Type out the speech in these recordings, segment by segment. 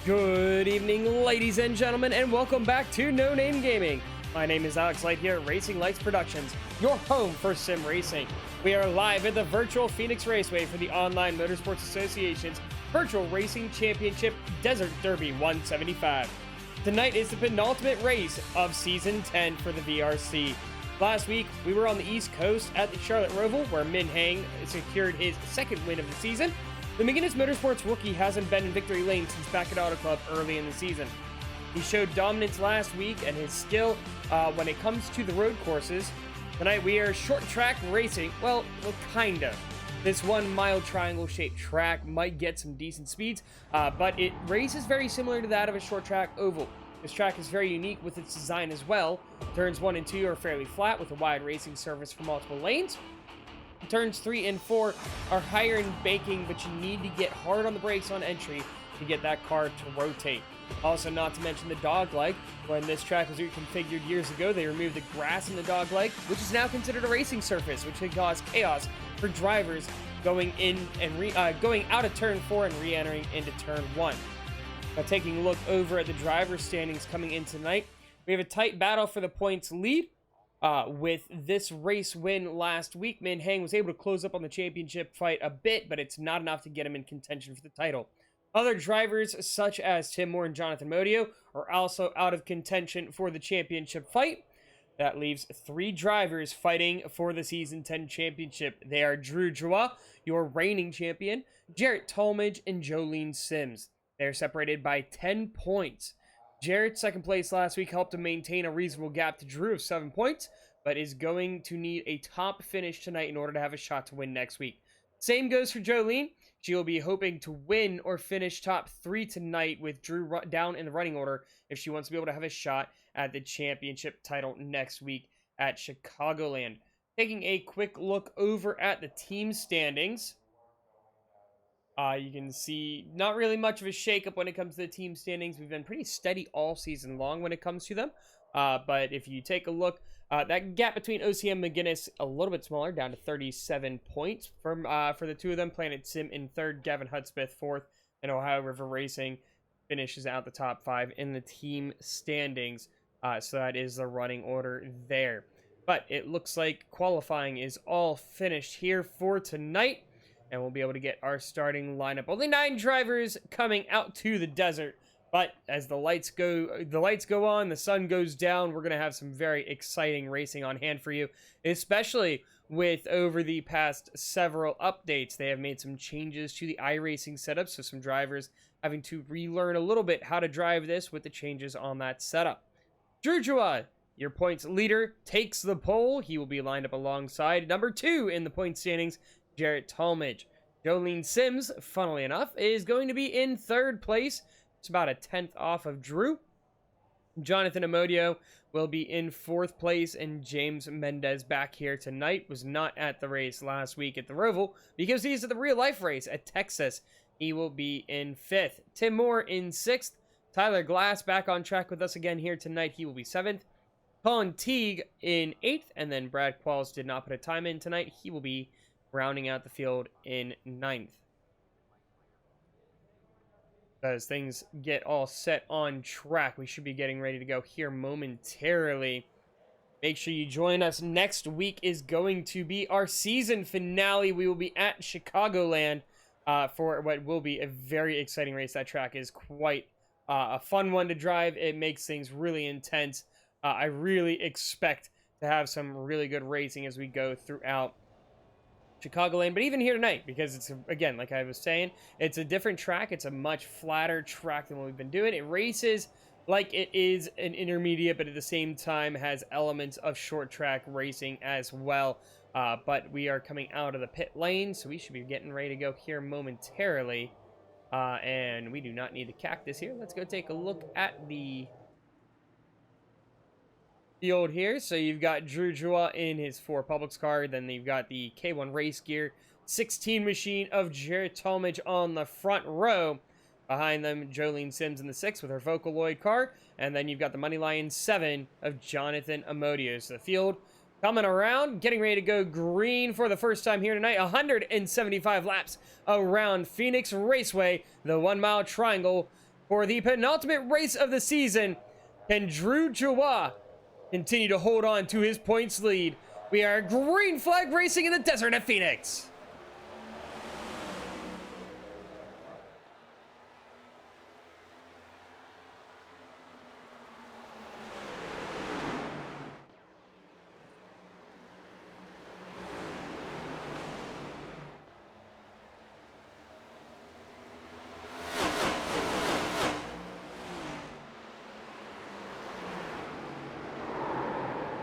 Good evening, ladies and gentlemen, and welcome back to No Name Gaming. My name is Alex Light here at Racing Lights Productions, your home for sim racing. We are live at the virtual Phoenix Raceway for the online Motorsports Association's Virtual Racing Championship Desert Derby 175. Tonight is the penultimate race of Season 10 for the VRC. Last week, we were on the East Coast at the Charlotte Roval, where Min Hang secured his second win of the season. The McGuinness Motorsports rookie hasn't been in victory lane since back at Auto Club early in the season. He showed dominance last week and his skill when it comes to the road courses. Tonight we are short track racing, well kinda. This 1 mile triangle shaped track might get some decent speeds, but it races very similar to that of a short track oval. This track is very unique with its design as well. Turns 1 and 2 are fairly flat with a wide racing surface for multiple lanes. Turns 3 and 4 are higher in banking, but you need to get hard on the brakes on entry to get that car to rotate. Also, not to mention the dogleg. When this track was reconfigured years ago, they removed the grass in the dogleg, which is now considered a racing surface, which could cause chaos for drivers going in and going out of turn 4 and re-entering into turn 1. Now, taking a look over at the driver's standings coming in tonight, we have a tight battle for the points lead. With this race win last week, Min Hang was able to close up on the championship fight a bit, but it's not enough to get him in contention for the title. Other drivers, such as Tim Moore and Jonathan Modio, are also out of contention for the championship fight. That leaves 3 drivers fighting for the Season 10 championship. They are Drew Joie, your reigning champion, Jarrett Talmadge, and Jolene Sims. They're separated by 10 points. Jarrett's second place last week helped to maintain a reasonable gap to Drew of 7 points, but is going to need a top finish tonight in order to have a shot to win next week. Same goes for Jolene. She will be hoping to win or finish top 3 tonight with Drew down in the running order if she wants to be able to have a shot at the championship title next week at Chicagoland. Taking a quick look over at the team standings. You can see not really much of a shakeup when it comes to the team standings. We've been pretty steady all season long when it comes to them. But if you take a look, that gap between OCM and McGuinness a little bit smaller, down to 37 points for the two of them. Planet Sim in 3rd, Gavin Hudspeth 4th, and Ohio River Racing finishes out the top 5 in the team standings. So that is the running order there. But it looks like qualifying is all finished here for tonight. And we'll be able to get our starting lineup. Only 9 drivers coming out to the desert. But as the lights go on, the sun goes down, we're going to have some very exciting racing on hand for you. Especially with over the past several updates. They have made some changes to the iRacing setup. So some drivers having to relearn a little bit how to drive this with the changes on that setup. Drew Joie, your points leader, takes the pole. He will be lined up alongside number 2 in the point standings, Jarrett Talmadge. Jolene Sims, funnily enough, is going to be in 3rd place. It's about a 10th off of Drew. Jonathan Amodio will be in 4th place, and James Mendez back here tonight was not at the race last week at the Roval because he's at the real-life race at Texas. He will be in 5th. Tim Moore in 6th. Tyler Glass back on track with us again here tonight. He will be 7th. Colin Teague in 8th, and then Brad Qualls did not put a time in tonight. He will be rounding out the field in 9th. As things get all set on track, we should be getting ready to go here momentarily. Make sure you join us. Next week is going to be our season finale. We will be at Chicagoland for what will be a very exciting race. That track is quite a fun one to drive. It makes things really intense. I really expect to have some really good racing as we go throughout Chicagoland, but even here tonight, because it's, again, like I was saying, it's a different track. It's a much flatter track than what we've been doing. It races like it is an intermediate, but at the same time has elements of short track racing as well. But we are coming out of the pit lane, so we should be getting ready to go here momentarily. And we do not need the cactus here. Let's go take a look at the field here. So you've got Drew Joie in his 4 Publix car. Then you've got the K1 Race Gear 16 machine of Jarrett Talmadge on the front row. Behind them, Jolene Sims in the 6 with her Vocaloid car. And then you've got the Moneyline 7 of Jonathan Amodio. So the field coming around, getting ready to go green for the first time here tonight. 175 laps around Phoenix Raceway, the 1 mile triangle for the penultimate race of the season. Can Drew Joie continue to hold on to his points lead? We are green flag racing in the desert at Phoenix.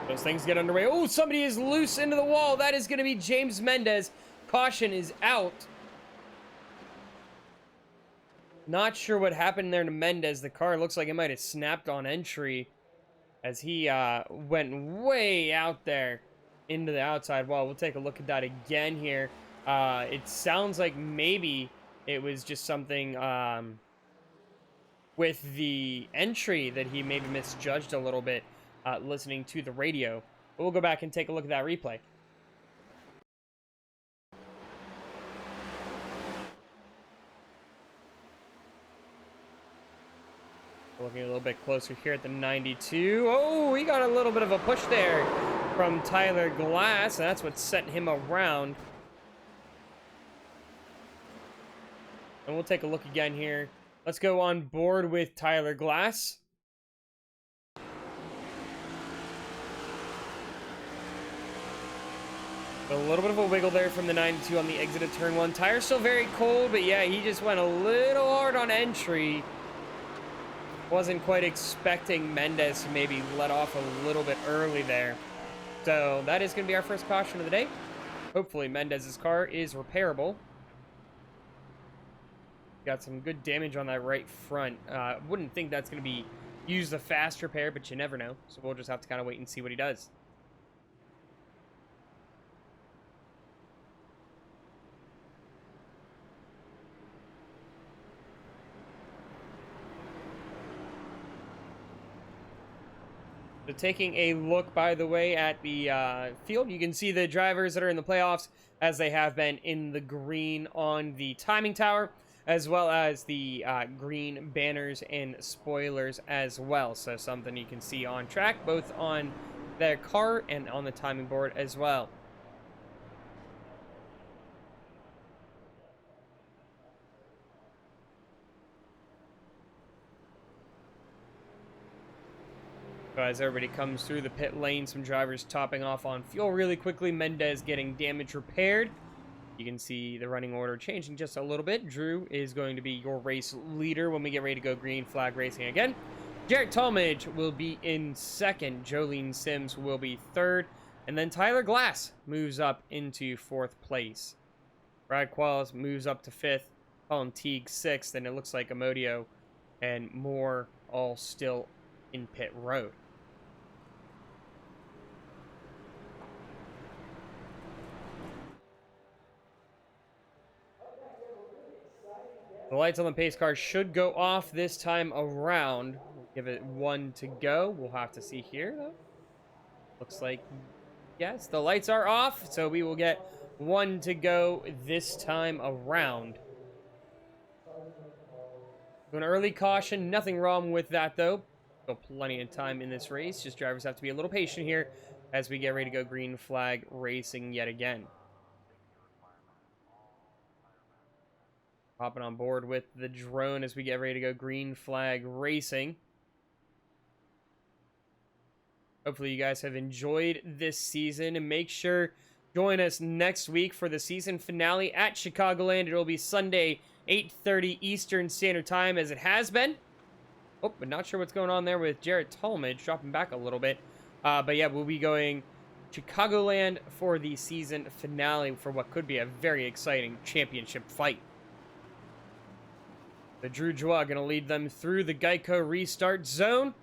Those things get underway. Oh, somebody is loose into the wall. That is going to be James Mendez. Caution is out. Not sure what happened there to Mendez. The car looks like it might have snapped on entry as he went way out there into the outside wall. We'll take a look at that again here. It sounds like maybe it was just something with the entry that he maybe misjudged a little bit. Listening to the radio. But we'll go back and take a look at that replay. Looking a little bit closer here at the 92. Oh, he got a little bit of a push there from Tyler Glass. And that's what sent him around. And we'll take a look again here. Let's go on board with Tyler Glass. A little bit of a wiggle there from the 92 on the exit of turn 1. Tire's still very cold, but yeah, he just went a little hard on entry. Wasn't quite expecting Mendez to maybe let off a little bit early there. So that is going to be our first caution of the day. Hopefully Mendez's car is repairable. Got some good damage on that right front. Wouldn't think that's going to be used a fast repair, but you never know. So we'll just have to kind of wait and see what he does. So taking a look, by the way, at the field, you can see the drivers that are in the playoffs as they have been in the green on the timing tower, as well as the green banners and spoilers as well. So something you can see on track, both on their car and on the timing board as well. As everybody comes through the pit lane, some drivers topping off on fuel really quickly. Mendez getting damage repaired. You can see the running order changing just a little bit. Drew is going to be your race leader when we get ready to go green flag racing again. Jarrett Talmadge will be in second. Jolene Sims will be third. And then Tyler Glass moves up into fourth place. Brad Qualls moves up to fifth. Colin Teague sixth. And it looks like Amodio and Moore all still in pit road. The lights on the pace car should go off this time around. We'll give it one to go. We'll have to see here, though. Looks like, yes, the lights are off, so we will get one to go this time around. An early caution, nothing wrong with that, though. Still plenty of time in this race. Just drivers have to be a little patient here as we get ready to go green flag racing yet again. Hopping on board with the drone as we get ready to go green flag racing. Hopefully you guys have enjoyed this season, and make sure join us next week for the season finale at Chicagoland. It will be Sunday, 8:30 Eastern Standard Time, as it has been. Oh, but not sure what's going on there with Jarrett Talmadge, dropping back a little bit. But yeah, we'll be going Chicagoland for the season finale for what could be a very exciting championship fight. The Drew Joie going to lead them through the Geico restart zone.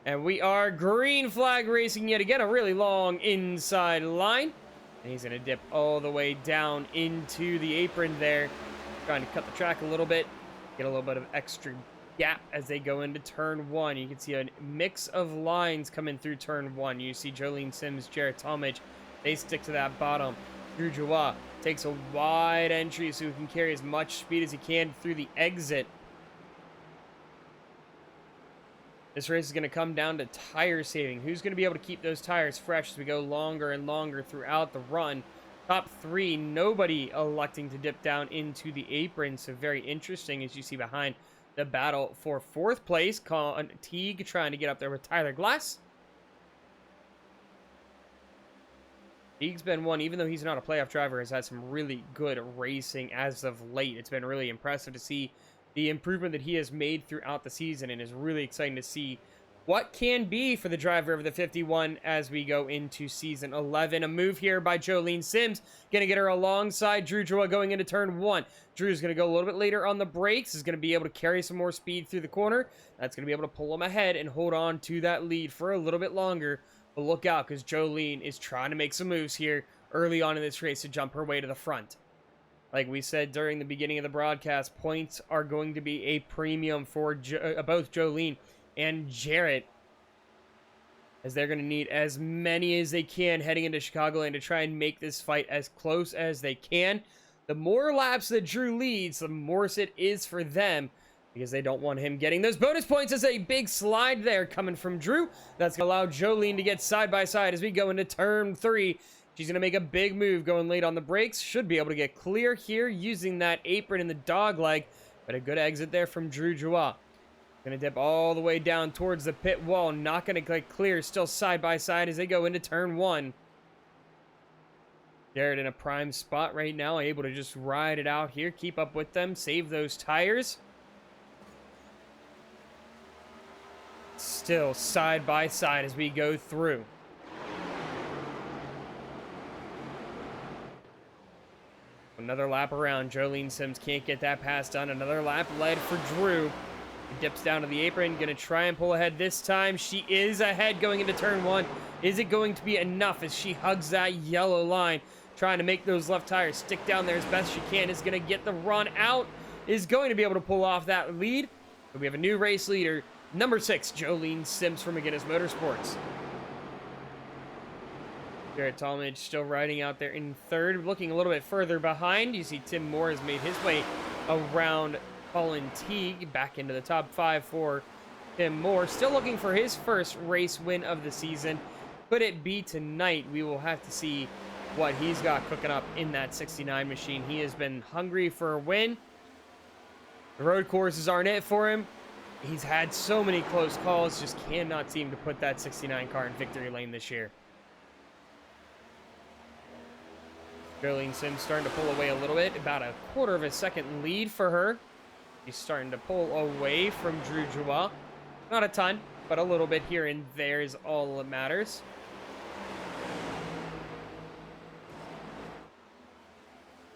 And we are green flag racing yet again. A really long inside line. And he's going to dip all the way down into the apron there. Trying to cut the track a little bit. Get a little bit of extra gap as they go into turn one. You can see a mix of lines coming through turn one. You see Jolene Sims, Jarrett Talmadge. They stick to that bottom. Drew Joie takes a wide entry so he can carry as much speed as he can through the exit. This race is going to come down to tire saving. Who's going to be able to keep those tires fresh as we go longer and longer throughout the run? Top 3, nobody electing to dip down into the apron. So very interesting as you see behind the battle for 4th place. Teague trying to get up there with Tyler Glass. Teague's been one, even though he's not a playoff driver, has had some really good racing as of late. It's been really impressive to see the improvement that he has made throughout the season, and is really exciting to see what can be for the driver of the 51 as we go into season 11. A move here by Jolene Sims, going to get her alongside Drew Joa going into turn 1. Drew's going to go a little bit later on the brakes, is going to be able to carry some more speed through the corner. That's going to be able to pull him ahead and hold on to that lead for a little bit longer. But look out, because Jolene is trying to make some moves here early on in this race to jump her way to the front. Like we said during the beginning of the broadcast, points are going to be a premium for both Jolene and Jarrett, as they're going to need as many as they can heading into Chicagoland to try and make this fight as close as they can. The more laps that Drew leads, the worse it is for them, because they don't want him getting those bonus points. As a big slide there coming from Drew. That's going to allow Jolene to get side by side as we go into turn 3. She's going to make a big move going late on the brakes. Should be able to get clear here using that apron in the dog leg. But a good exit there from Drew Joa. Going to dip all the way down towards the pit wall. Not going to get clear. Still side by side as they go into turn 1. Jarrett in a prime spot right now. Able to just ride it out here. Keep up with them. Save those tires. Still side by side as we go through. Another lap around. Jolene Sims can't get that pass done. Another lap led for Drew. He dips down to the apron. Going to try and pull ahead this time. She is ahead going into turn 1. Is it going to be enough as she hugs that yellow line? Trying to make those left tires stick down there as best she can. Is going to get the run out. Is going to be able to pull off that lead. But we have a new race leader. Number 6, Jolene Sims from McGinnis Motorsports. Garrett Talmadge still riding out there in 3rd. Looking a little bit further behind, you see Tim Moore has made his way around Colin Teague. Back into the top 5 for Tim Moore. Still looking for his first race win of the season. Could it be tonight? We will have to see what he's got cooking up in that 69 machine. He has been hungry for a win. The road courses aren't it for him. He's had so many close calls, just cannot seem to put that 69 car in victory lane this year. Jolene Sims starting to pull away a little bit, about a quarter of a second lead for her. She's starting to pull away from Drew Joa. Not a ton, but a little bit here and there is all that matters.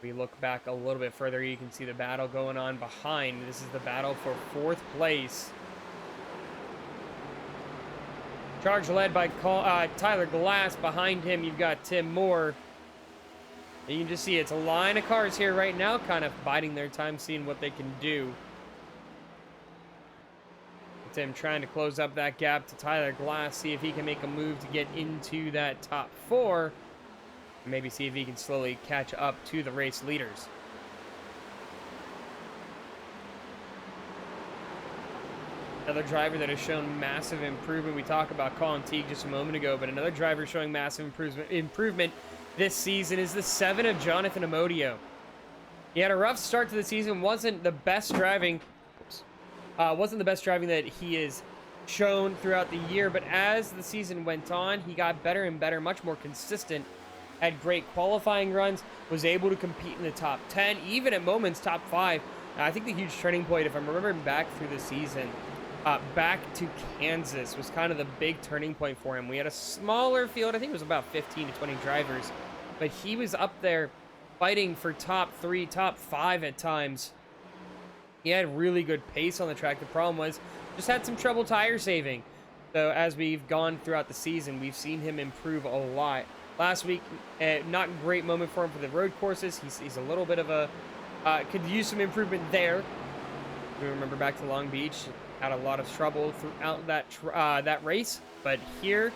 We look back a little bit further, you can see the battle going on behind. This is the battle for 4th place. Charge led by Tyler Glass. Behind him, you've got Tim Moore. And you can just see it's a line of cars here right now, kind of biding their time, seeing what they can do. Tim trying to close up that gap to Tyler Glass, see if he can make a move to get into that top 4. Maybe see if he can slowly catch up to the race leaders. Another driver that has shown massive improvement. We talked about Colin Teague just a moment ago, but another driver showing massive improvement this season is the 7 of Jonathan Amodio. He had a rough start to the season. Wasn't the best driving that he has shown throughout the year, but as the season went on, he got better and better, much more consistent. Had great qualifying runs, was able to compete in the top 10, even at moments top 5. I think the huge turning point, if I'm remembering back through the season, back to Kansas was kind of the big turning point for him. We had a smaller field, I think it was about 15 to 20 drivers, but he was up there fighting for top 3, top 5 at times. He had really good pace on the track. The problem was just had some trouble tire saving. So as we've gone throughout the season, we've seen him improve a lot. Last week, not a great moment for him for the road courses. He's a little bit of a, could use some improvement there. We remember back to Long Beach, had a lot of trouble throughout that race. But here,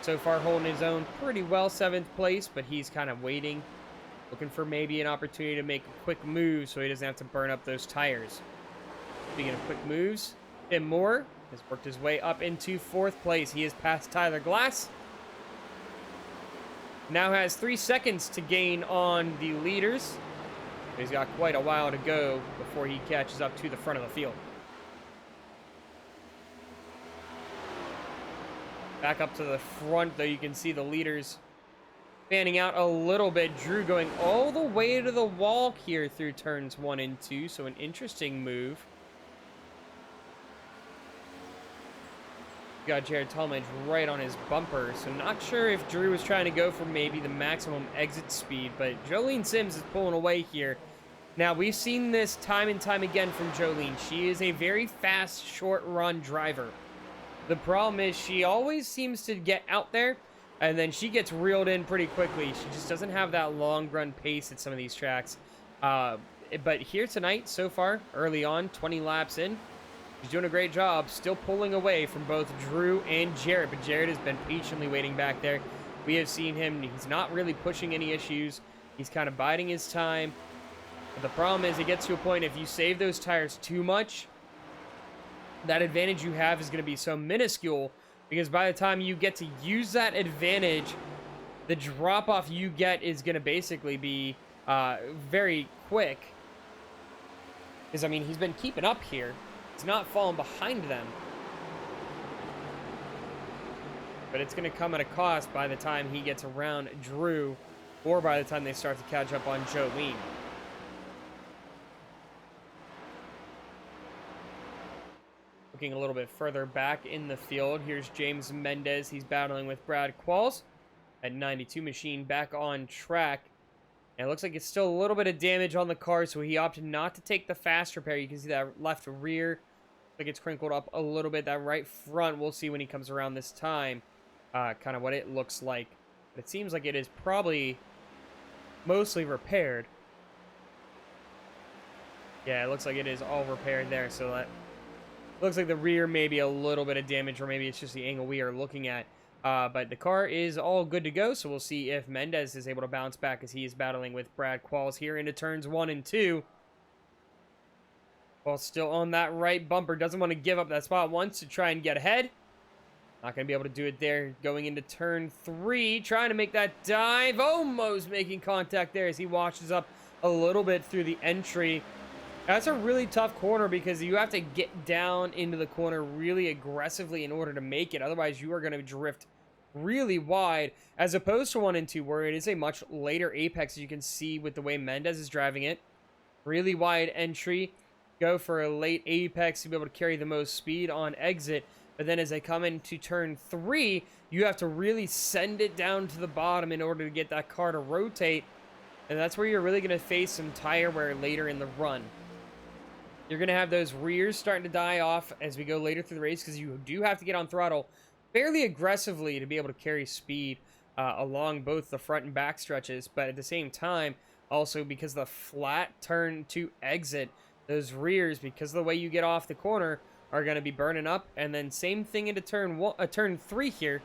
so far holding his own pretty well, 7th place, but he's kind of waiting, looking for maybe an opportunity to make a quick move so he doesn't have to burn up those tires. Speaking of quick moves, Tim Moore Has worked his way up into 4th place. He is past Tyler Glass. Now has 3 seconds to gain on the leaders. He's got quite a while to go before he catches up to the front of the field. Back up to the front, though, you can see the leaders fanning out a little bit. Drew going all the way to the wall here through turns 1 and 2, so an interesting move. Got Jared Talmadge right on his bumper, so not sure if Drew was trying to go for maybe the maximum exit speed, but Jolene Sims is pulling away here. Now, we've seen this time and time again from Jolene. She is a very fast, short-run driver. The problem is she always seems to get out there, and then she gets reeled in pretty quickly. She just doesn't have that long-run pace at some of these tracks. But here tonight, so far, early on, 20 laps in, she's doing a great job, still pulling away from both Drew and Jared, but Jared has been patiently waiting back there. We have seen him, he's not really pushing any issues. He's kind of biding his time. But the problem is it gets to a point, if you save those tires too much, that advantage you have is going to be so minuscule, because by the time you get to use that advantage, the drop-off you get is going to basically be very quick. Because, I mean, he's been keeping up here. He's not falling behind them. But it's going to come at a cost by the time he gets around Drew, or by the time they start to catch up on Jolene. Looking a little bit further back in the field, here's James Mendez. He's battling with Brad Qualls at 92 machine back on track. And it looks like it's still a little bit of damage on the car, so he opted not to take the fast repair. You can see that left rear, like it's crinkled up a little bit. That right front, we'll see when he comes around this time, kind of what it looks like. But it seems like it is probably mostly repaired. Yeah, it looks like it is all repaired there, so that looks like the rear may be a little bit of damage, or maybe it's just the angle we are looking at. But the car is all good to go, so we'll see if Mendez is able to bounce back as he is battling with Brad Qualls here into turns 1 and 2. While still on that right bumper, doesn't want to give up that spot, wants to try and get ahead. Not going to be able to do it there. Going into turn 3, trying to make that dive, almost making contact there as he washes up a little bit through the entry. That's a really tough corner because you have to get down into the corner really aggressively in order to make it. Otherwise, you are going to drift really wide, as opposed to 1 and 2, where it is a much later apex, as you can see with the way Mendez is driving it. Really wide entry. Go for a late apex to be able to carry the most speed on exit. But then as they come into turn 3, you have to really send it down to the bottom in order to get that car to rotate. And that's where you're really going to face some tire wear later in the run. You're going to have those rears starting to die off as we go later through the race, because you do have to get on throttle fairly aggressively to be able to carry speed along both the front and back stretches. But at the same time, also because the flat turn to exit, those rears, because of the way you get off the corner, are going to be burning up. And then same thing into turn 3 here.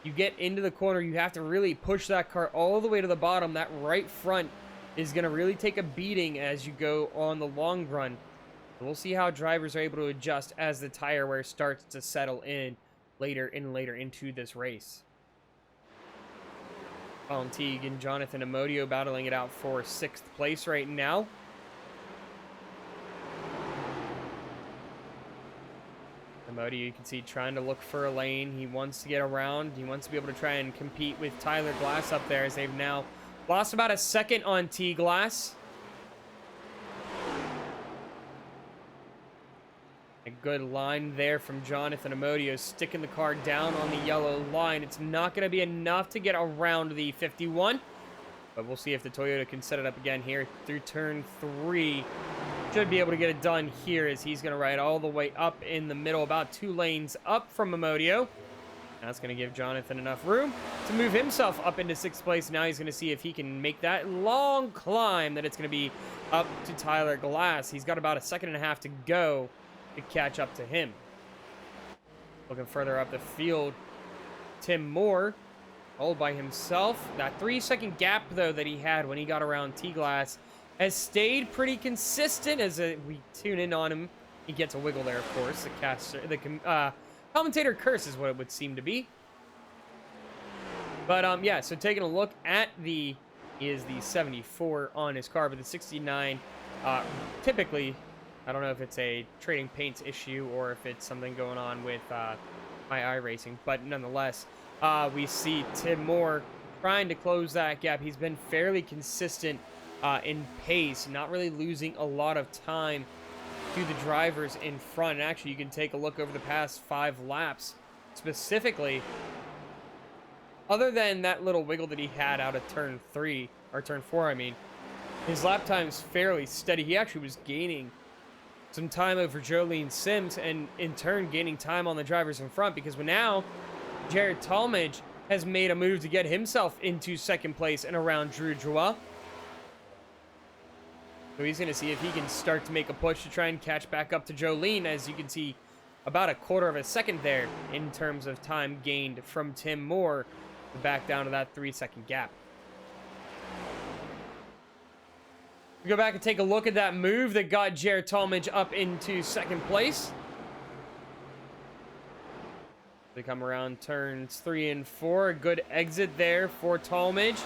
You get into the corner, you have to really push that car all the way to the bottom. That right front is going to really take a beating as you go on the long run. We'll see how drivers are able to adjust as the tire wear starts to settle in later into this race. Colin Teague and Jonathan Amodio battling it out for 6th place right now. Amodio, you can see, trying to look for a lane. He wants to get around. He wants to be able to try and compete with Tyler Glass up there, as they've now lost about a second on T Glass. A good line there from Jonathan Amodio, sticking the car down on the yellow line. It's not going to be enough to get around the 51, but we'll see if the Toyota can set it up again here through turn 3. Should be able to get it done here, as he's going to ride all the way up in the middle, about 2 lanes up from Amodio. That's going to give Jonathan enough room to move himself up into 6th place. Now he's going to see if he can make that long climb that it's going to be up to Tyler Glass. He's got about a 1.5 seconds to go to catch up to him. Looking further up the field, Tim Moore, all by himself. That 3-second gap, though, that he had when he got around T-Glass has stayed pretty consistent as we tune in on him He gets a wiggle there, of course. Commentator curse is what it would seem to be. But yeah, so taking a look at he is the 74 on his car, but the 69, typically, I don't know if it's a trading paints issue or if it's something going on with my iRacing, but nonetheless, we see Tim Moore trying to close that gap. He's been fairly consistent in pace, not really losing a lot of time to the drivers in front. And actually, you can take a look over the past 5 laps, specifically, other than that little wiggle that he had out of turn 3, or turn 4, I mean, his lap time's fairly steady. He actually was gaining some time over Jolene Sims, and in turn gaining time on the drivers in front, because now Jared Talmadge has made a move to get himself into second place and around Drew Joie. So he's going to see if he can start to make a push to try and catch back up to Jolene. As you can see, about a quarter of a second there in terms of time gained from Tim Moore to back down to that 3-second gap. We go back and take a look at that move that got Jared Talmadge up into second place. They come around turns 3 and 4. A good exit there for Talmadge.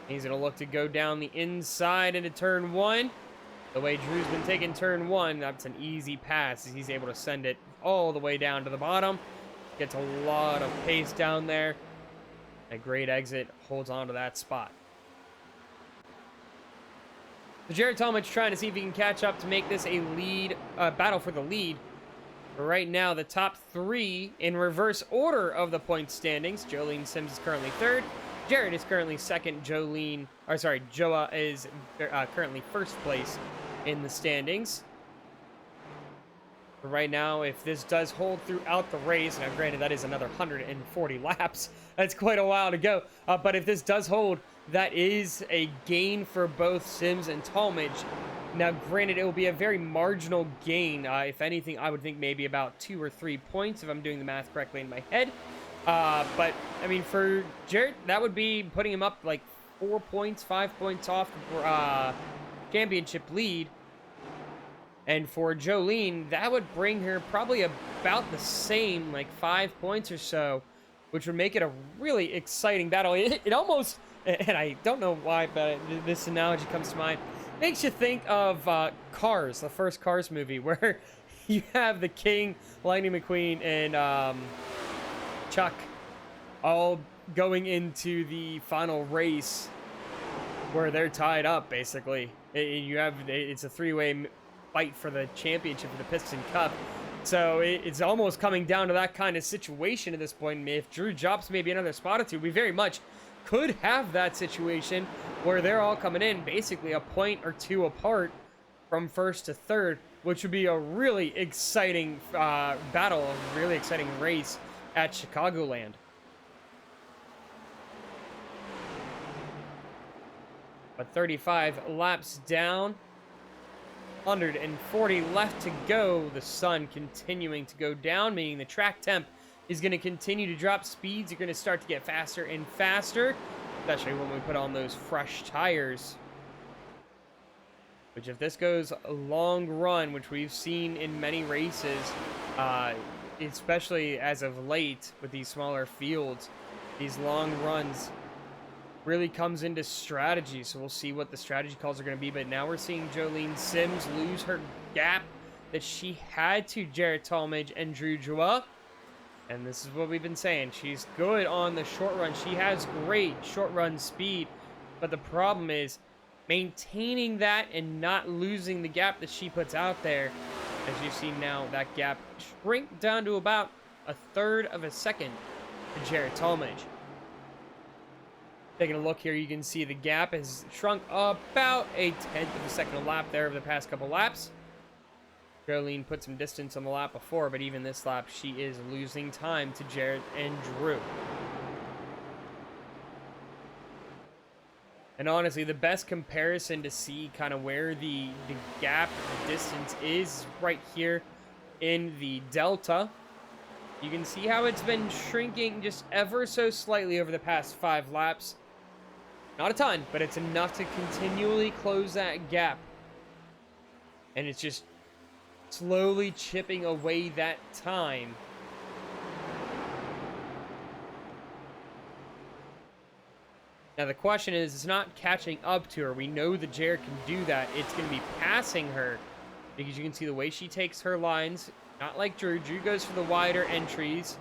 He's going to look to go down the inside into turn 1. The way Drew's been taking turn 1, that's an easy pass. He's able to send it all the way down to the bottom. Gets a lot of pace down there. A great exit, holds on to that spot. So Jared Talmadge trying to see if he can catch up to make this a lead, battle for the lead. But right now, the top 3 in reverse order of the point standings. Jolene Sims is currently 3rd. Jared is currently 2nd. Joa is currently 1st place in the standings. But right now, if this does hold throughout the race, now granted that is another 140 laps, that's quite a while to go, but if this does hold, that is a gain for both Sims and Talmadge. Now granted, it will be a very marginal gain. If anything, I would think maybe about 2 or 3 points if I'm doing the math correctly in my head. But I mean, for Jared, that would be putting him up like 4 points, 5 points off the championship lead. And for Jolene, that would bring her probably about the same, like 5 points or so, which would make it a really exciting battle. It almost, and I don't know why, but this analogy comes to mind, makes you think of Cars, the first Cars movie, where you have the King, Lightning McQueen, and Chuck all going into the final race where they're tied up, basically. It's a 3-way fight for the championship of the Piston Cup. So it's almost coming down to that kind of situation at this point. If Drew drops maybe another spot or two, we very much could have that situation where they're all coming in basically a point or 2 apart from 1st to 3rd, which would be a really exciting battle, a really exciting race at Chicagoland. But 35 laps down, 140 left to go. The sun continuing to go down, meaning the track temp is going to continue to drop. Speeds are going to start to get faster and faster, especially when we put on those fresh tires. Which, if this goes a long run, which we've seen in many races, especially as of late with these smaller fields, these long runs really comes into strategy. So we'll see what the strategy calls are going to be. But now we're seeing Jolene Sims lose her gap that she had to Jared Talmadge and Drew Joie. And this is what we've been saying. She's good on the short run. She has great short run speed. But the problem is maintaining that and not losing the gap that she puts out there. As you see now, that gap shrink down to about 1/3 of a second to Jared Talmadge. Taking a look here, you can see the gap has shrunk about 1/10 of a second a lap there over the past couple laps. Jolene put some distance on the lap before, but even this lap, she is losing time to Jared and Drew. And honestly, the best comparison to see kind of where the gap, the distance is right here in the Delta. You can see how it's been shrinking just ever so slightly over the past 5 laps. Not a ton, but it's enough to continually close that gap. And it's just slowly chipping away that time. Now the question is, it's not catching up to her. We know that Jared can do that. It's going to be passing her, because you can see the way she takes her lines. Not like Drew. Drew goes for the wider entries.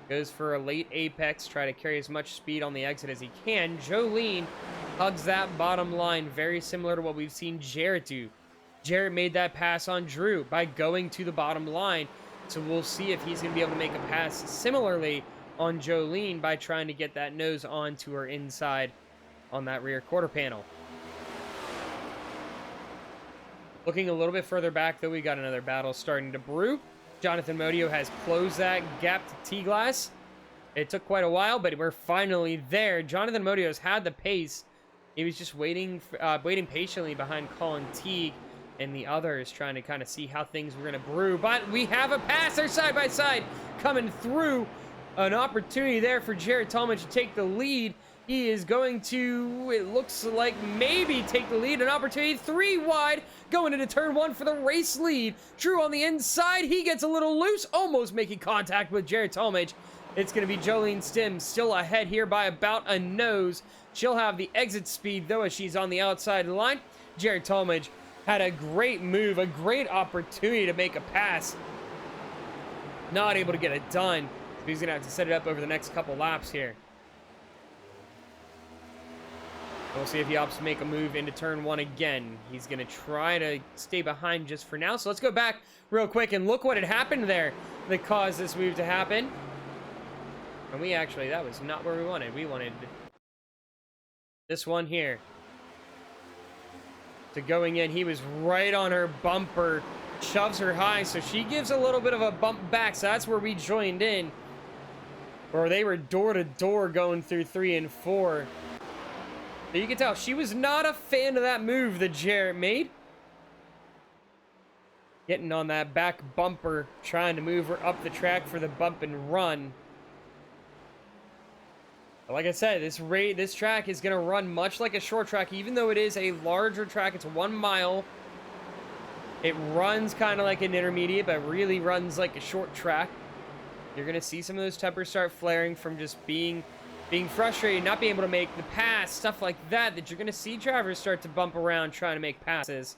Goes for a late apex, try to carry as much speed on the exit as he can. Jolene hugs that bottom line, very similar to what we've seen Jarrett do. Jarrett made that pass on Drew by going to the bottom line. So we'll see if he's going to be able to make a pass similarly on Jolene by trying to get that nose onto her inside on that rear quarter panel. Looking a little bit further back, though, we got another battle starting to brew. Jonathan Modio has closed that gap to T-Glass. It took quite a while, but we're finally there. Jonathan Modio's had the pace. He was just waiting patiently behind Colin Teague and the others, trying to kind of see how things were going to brew. But we have a pass. They're side by side coming through. An opportunity there for Jared Tallmadge to take the lead. He is going to, it looks like, maybe take the lead. An opportunity 3 wide going into turn 1 for the race lead. Drew on the inside. He gets a little loose, almost making contact with Jared Tallmadge. It's going to be Jolene Stim still ahead here by about a nose. She'll have the exit speed, though, as she's on the outside line. Jared Tallmadge had a great move, a great opportunity to make a pass. Not able to get it done. So he's going to have to set it up over the next couple laps here. We'll see if he opts to make a move into turn 1 again. He's going to try to stay behind just for now. So let's go back real quick and look what had happened there that caused this move to happen. And we actually, that was not where we wanted. We wanted this one here. So going in, he was right on her bumper, shoves her high, so she gives a little bit of a bump back. So that's where we joined in, where they were door to door going through 3 and 4. So you can tell she was not a fan of that move that Jarrett made. Getting on that back bumper, trying to move her up the track for the bump and run. But like I said, this track is going to run much like a short track, even though it is a larger track. It's 1 mile. It runs kind of like an intermediate, but really runs like a short track. You're going to see some of those tempers start flaring from just being frustrated, not being able to make the pass, stuff like that you're going to see drivers start to bump around trying to make passes.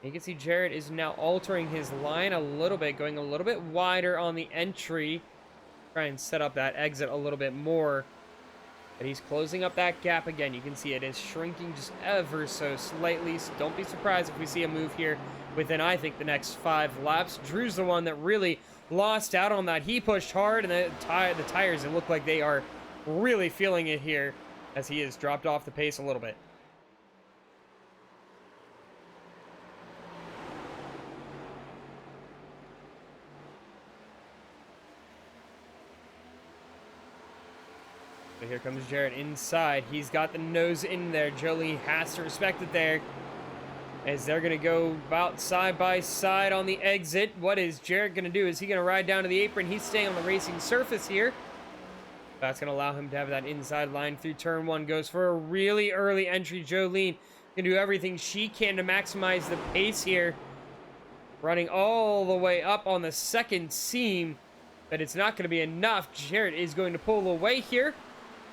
You can see Jarrett is now altering his line a little bit, going a little bit wider on the entry. Try and set up that exit a little bit more. But he's closing up that gap again. You can see it is shrinking just ever so slightly. So don't be surprised if we see a move here within, I think, the next 5 laps. Drew's the one that really lost out on that. He pushed hard, and the tires, it look like they are really feeling it here as he has dropped off the pace a little bit. So here comes Jarrett inside. He's got the nose in there. Jolie has to respect it there, as they're going to go about side by side on the exit. What is Jarrett going to do? Is he going to ride down to the apron? He's staying on the racing surface here. That's going to allow him to have that inside line through turn 1. Goes for a really early entry. Jolene can do everything she can to maximize the pace here. Running all the way up on the second seam, but it's not going to be enough. Jarrett is going to pull away here.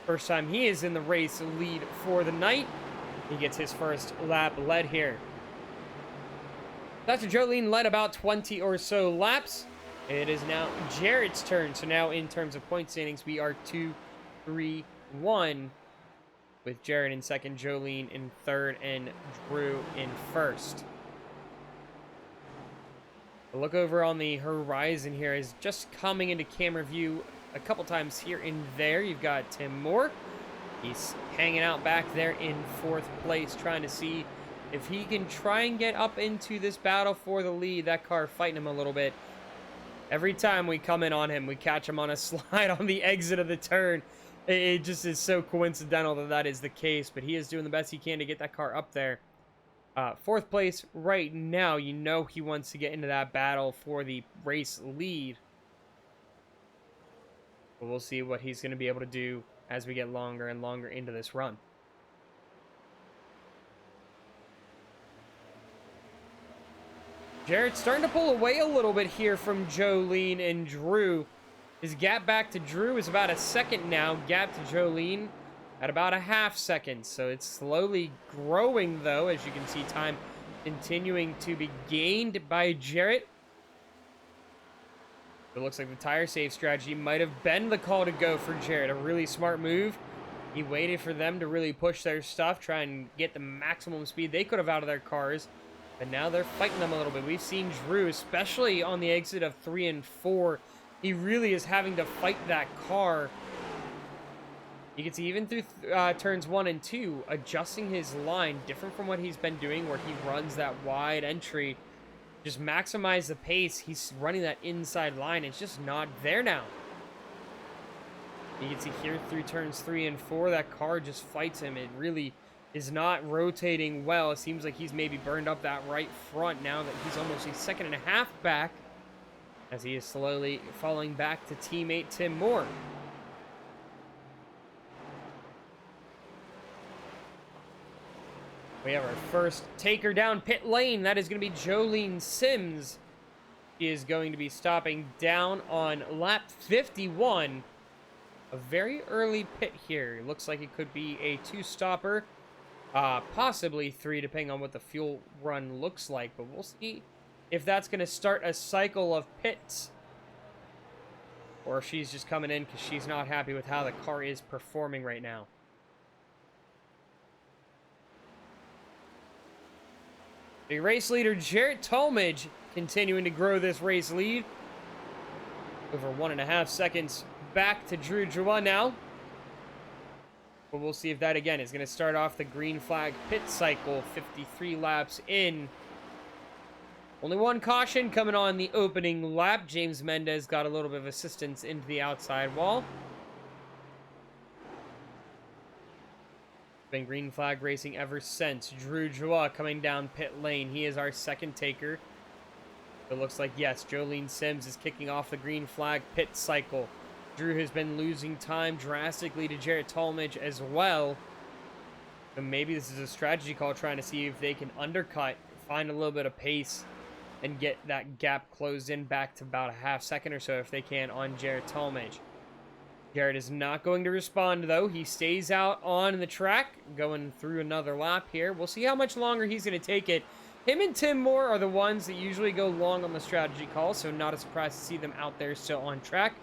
First time he is in the race lead for the night. He gets his first lap led here. Dr. Jolene led about 20 or so laps. It is now Jarrett's turn. So now in terms of point standings, we are 2-3-1 with Jarrett in second, Jolene in third, and Drew in first. The look over on the horizon here is just coming into camera view a couple times here and there. You've got Tim Moore. He's hanging out back there in 4th place, trying to see if he can try and get up into this battle for the lead. That car fighting him a little bit. Every time we come in on him, we catch him on a slide on the exit of the turn. It just is so coincidental that that is the case, but he is doing the best he can to get that car up there. 4th place right now. You know he wants to get into that battle for the race lead. But we'll see what he's going to be able to do as we get longer and longer into this run. Jarrett's starting to pull away a little bit here from Jolene and Drew. His gap back to Drew is about a second now. Gap to Jolene at about a half second. So it's slowly growing, though, as you can see, time continuing to be gained by Jarrett. It looks like the tire save strategy might have been the call to go for Jarrett. A really smart move. He waited for them to really push their stuff, try and get the maximum speed they could have out of their cars. But now they're fighting them a little bit. We've seen Drew, especially on the exit of 3 and 4. He really is having to fight that car. You can see even through turns 1 and 2, adjusting his line, different from what he's been doing where he runs that wide entry. Just maximize the pace. He's running that inside line. It's just not there now. You can see here through turns 3 and 4, that car just fights him. It really is not rotating well. It seems like he's maybe burned up that right front now that he's almost a second and a half back as he is slowly falling back to teammate Tim Moore. We have our first taker down pit lane. That is going to be Jolene Sims. She is going to be stopping down on lap 51. A very early pit here. Looks like it could be a 2-stopper. Possibly 3, depending on what the fuel run looks like. But we'll see if that's going to start a cycle of pits. Or if she's just coming in because she's not happy with how the car is performing right now. The race leader, Jarrett Talmadge, continuing to grow this race lead. Over 1.5 seconds back to Drew Drouin now. But we'll see if that, again, is going to start off the green flag pit cycle. 53 laps in. Only one caution coming on the opening lap. James Mendez got a little bit of assistance into the outside wall. Been green flag racing ever since. Drew Drouin coming down pit lane. He is our second taker. It looks like, yes, Jolene Sims is kicking off the green flag pit cycle. Drew has been losing time drastically to Jarrett Talmadge as well. So maybe this is a strategy call, trying to see if they can undercut, find a little bit of pace, and get that gap closed in back to about a half second or so if they can on Jarrett Talmadge. Jarrett is not going to respond, though. He stays out on the track, going through another lap here. We'll see how much longer he's going to take it. Him and Tim Moore are the ones that usually go long on the strategy call, so not a surprise to see them out there still on track.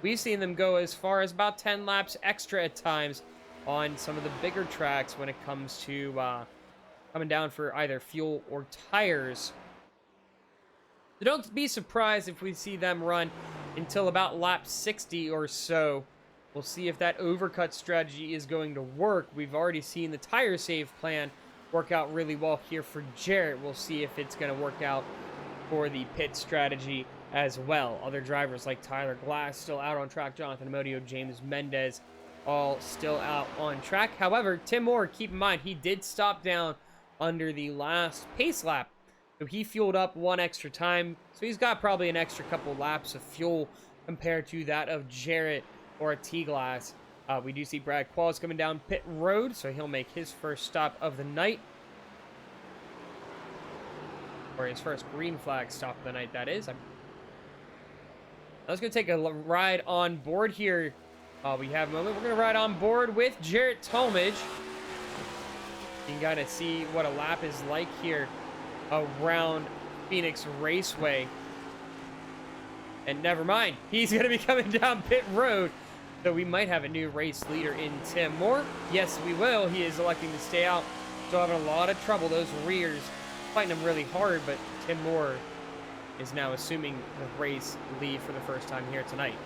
We've seen them go as far as about 10 laps extra at times on some of the bigger tracks when it comes to coming down for either fuel or tires. So don't be surprised if we see them run until about lap 60 or so. We'll see if that overcut strategy is going to work. We've already seen the tire save plan work out really well here for Jarrett. We'll see if it's going to work out for the pit strategy as well. Other drivers like Tyler Glass still out on track. Jonathan Amodio, James Mendez, all still out on track. However, Tim Moore, keep in mind, he did stop down under the last pace lap. So he fueled up one extra time. So he's got probably an extra couple laps of fuel compared to that of Jarrett or a T-Glass. We do see Brad Qualls coming down pit road, so he'll make his first stop of the night. Or his first green flag stop of the night, that is. I was going to take a ride on board here. We have a moment. We're going to ride on board with Jarrett Talmadge. You can kind of see what a lap is like here around Phoenix Raceway. And never mind, he's going to be coming down pit road. So we might have a new race leader in Tim Moore. Yes, we will. He is electing to stay out. Still having a lot of trouble. Those rears fighting him really hard, but Tim Moore is now assuming the race lead for the first time here tonight.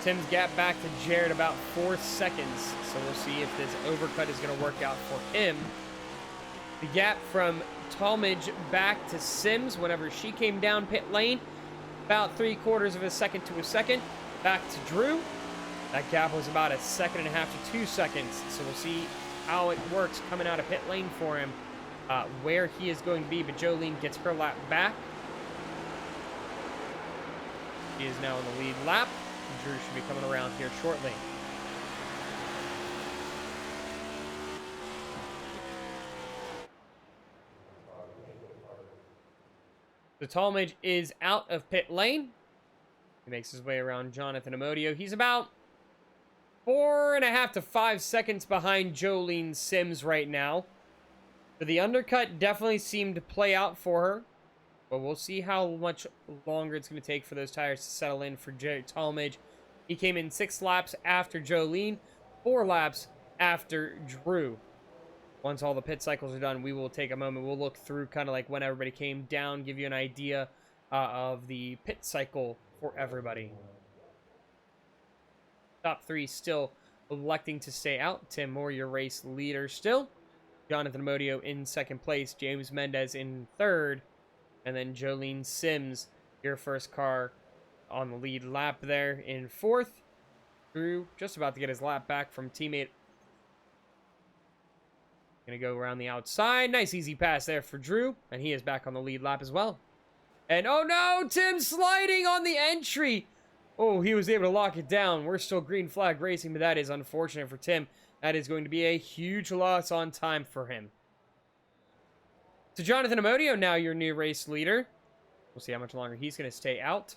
Tim's gap back to Jarrett about 4 seconds. So we'll see if this overcut is going to work out for him. The gap from Talmadge back to Sims whenever she came down pit lane, about 3/4 of a second to a second. Back to Drew. That gap was about 1.5 seconds to 2 seconds. So we'll see how it works coming out of pit lane for him, where he is going to be. But Jolene gets her lap back. She is now in the lead lap. Drew should be coming around here shortly. The Talmadge is out of pit lane. He makes his way around Jonathan Amodio. He's about 4.5 to 5 seconds behind Jolene Sims right now. So the undercut definitely seemed to play out for her. But we'll see how much longer it's going to take for those tires to settle in for Jared Talmadge. He came in 6 laps after Jolene, 4 laps after Drew. Once all the pit cycles are done, we will take a moment. We'll look through kind of like when everybody came down, give you an idea of the pit cycle for everybody. Top 3 still electing to stay out. Tim Moore, your race leader still. Jonathan Amodio in 2nd place. James Mendez in 3rd. And then Jolene Sims, your first car on the lead lap there in 4th. Drew just about to get his lap back from teammate. Gonna go around the outside. Nice easy pass there for Drew. And he is back on the lead lap as well. And oh no, Tim sliding on the entry. Oh, he was able to lock it down. We're still green flag racing, but that is unfortunate for Tim. That is going to be a huge loss on time for him. So Jonathan Amodio, now your new race leader. We'll see how much longer he's going to stay out.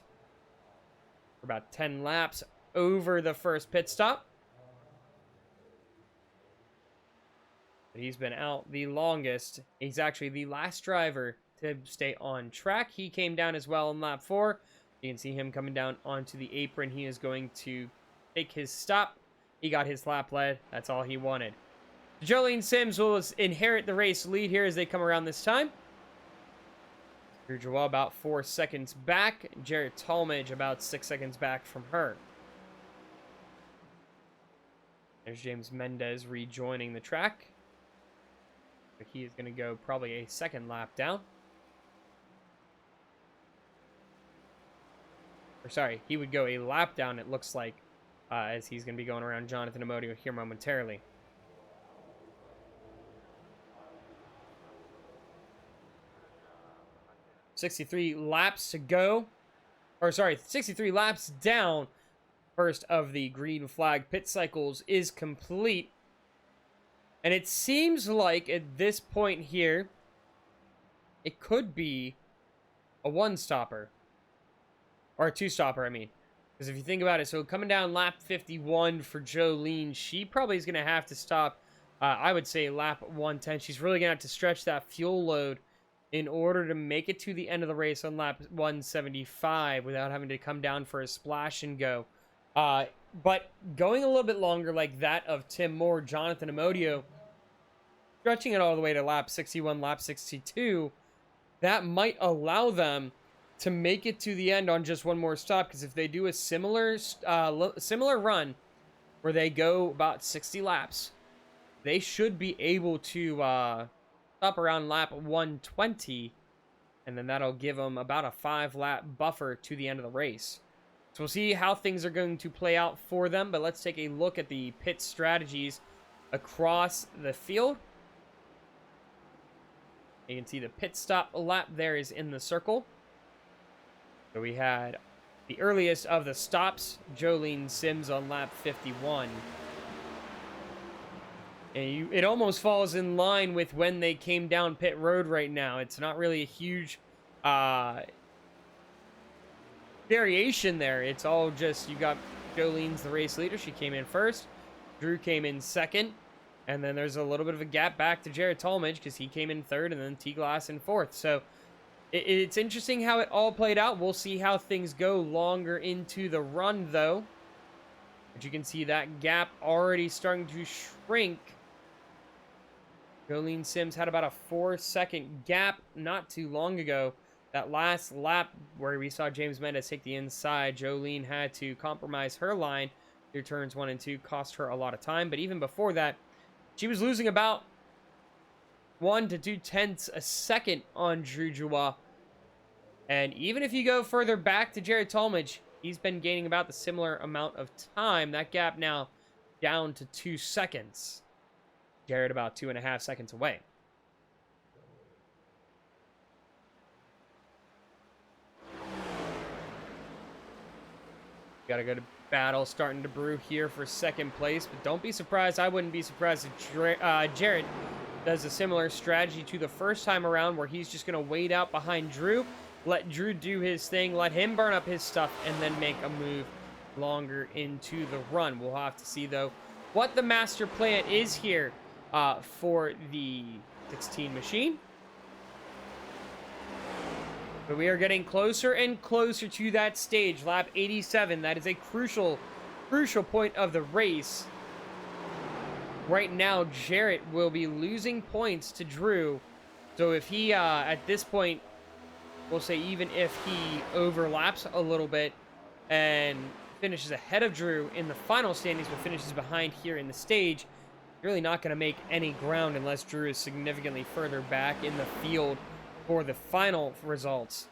For about 10 laps over the first pit stop. But he's been out the longest. He's actually the last driver to stay on track. He came down as well in lap 4. You can see him coming down onto the apron. He is going to take his stop. He got his lap led. That's all he wanted. Jolene Sims will inherit the race lead here as they come around this time. Drew about 4 seconds back. Jared Talmadge about 6 seconds back from her. There's James Mendez rejoining the track. He is going to go probably a 2nd lap down. Or sorry, he would go a lap down, it looks like, as he's going to be going around Jonathan Amodio here momentarily. .63 laps to go. Or sorry, 63 laps down. First of the green flag pit cycles is complete. And it seems like at this point here, it could be a 1-stopper. Or a 2-stopper, I mean. Because if you think about it, so coming down lap 51 for Jolene, she probably is going to have to stop, I would say, lap 110. She's really going to have to stretch that fuel load in order to make it to the end of the race on lap 175 without having to come down for a splash and go. But going a little bit longer like that of Tim Moore, Jonathan Amodio, stretching it all the way to lap 61, lap 62, that might allow them to make it to the end on just one more stop. Because if they do a similar run where they go about 60 laps, they should be able to stop around lap 120, and then that'll give them about a 5-lap buffer to the end of the race. So we'll see how things are going to play out for them, but let's take a look at the pit strategies across the field. You can see the pit stop lap there is in the circle. So we had the earliest of the stops, Jolene Sims on lap 51. And it almost falls in line with when they came down pit road right now. It's not really a huge variation there. It's all just, you got Jolene's the race leader. She came in first. Drew came in second. And then there's a little bit of a gap back to Jared Talmadge because he came in third, and then T-Glass in fourth. So it's interesting how it all played out. We'll see how things go longer into the run, though. But you can see that gap already starting to shrink. Jolene Sims had about a 4-second gap not too long ago. That last lap where we saw James Mendez take the inside, Jolene had to compromise her line through turns 1 and 2, cost her a lot of time. But even before that, she was losing about 1 to 2 tenths a second on Drew Joie. And even if you go further back to Jared Talmadge, he's been gaining about the similar amount of time. That gap now down to 2 seconds. Jared about 2.5 seconds away. Gotta go to battle starting to brew here for second place, but don't be surprised. I wouldn't be surprised if Jared does a similar strategy to the first time around where he's just going to wait out behind Drew Let Drew do his thing, let him burn up his stuff, and then make a move longer into the run. We'll have to see, though, what the master plan is here for the 16 machine. But we are getting closer and closer to that stage, lap 87. That is a crucial point of the race. Right now, Jarrett will be losing points to Drew. So if he, at this point, we'll say even if he overlaps a little bit and finishes ahead of Drew in the final standings, but finishes behind here in the stage, really not going to make any ground unless Drew is significantly further back in the field for the final results.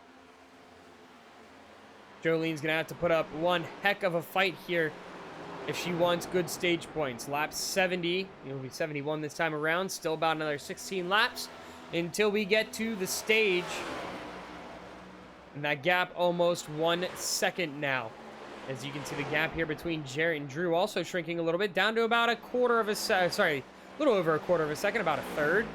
Jolene's going to have to put up one heck of a fight here if she wants good stage points. Lap 70, it'll be 71 this time around, still about another 16 laps until we get to the stage. And that gap almost 1 second now. As you can see, the gap here between Jarrett and Drew also shrinking a little bit, down to about a quarter of a second. Sorry, a little over a quarter of a second, about a third.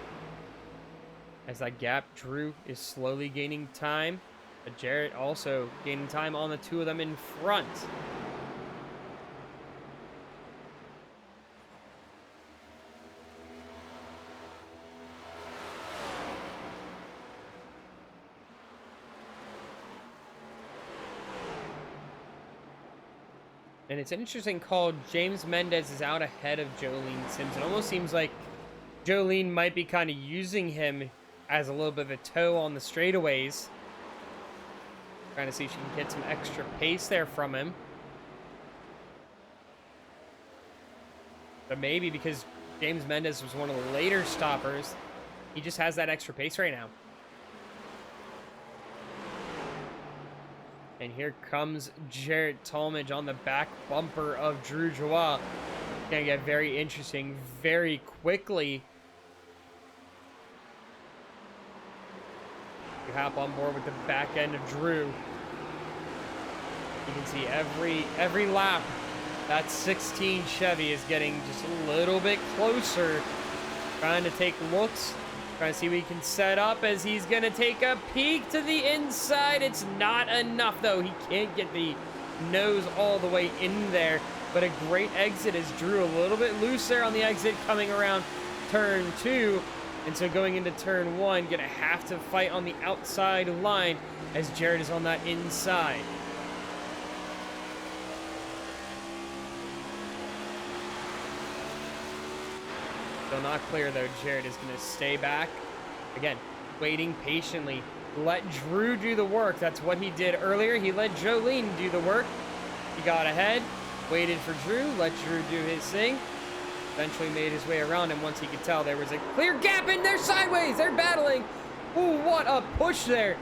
As that gap, Drew is slowly gaining time, but Jarrett also gaining time on the two of them in front. And it's an interesting call. James Mendez is out ahead of Jolene Sims. It almost seems like Jolene might be kind of using him as a little bit of a toe on the straightaways. Trying to see if she can get some extra pace there from him. But maybe because James Mendez was one of the later stoppers, he just has that extra pace right now. And here comes Jarrett Talmadge on the back bumper of Drew Joie. Gonna get very interesting very quickly. You hop on board with the back end of Drew. You can see every lap that 16 Chevy is getting just a little bit closer. Trying to take looks. Trying to see what he can set up as he's going to take a peek to the inside. It's not enough, though. He can't get the nose all the way in there. But a great exit as Drew a little bit loose there on the exit coming around turn 2. And so going into turn 1, going to have to fight on the outside line as Jarrett is on that inside. Still not clear, though. Jarrett is going to stay back. Again, waiting patiently. Let Drew do the work. That's what he did earlier. He let Jolene do the work. He got ahead, waited for Drew, let Drew do his thing. Eventually made his way around him once he could tell there was a clear gap in there sideways. They're battling. Ooh, what a push there.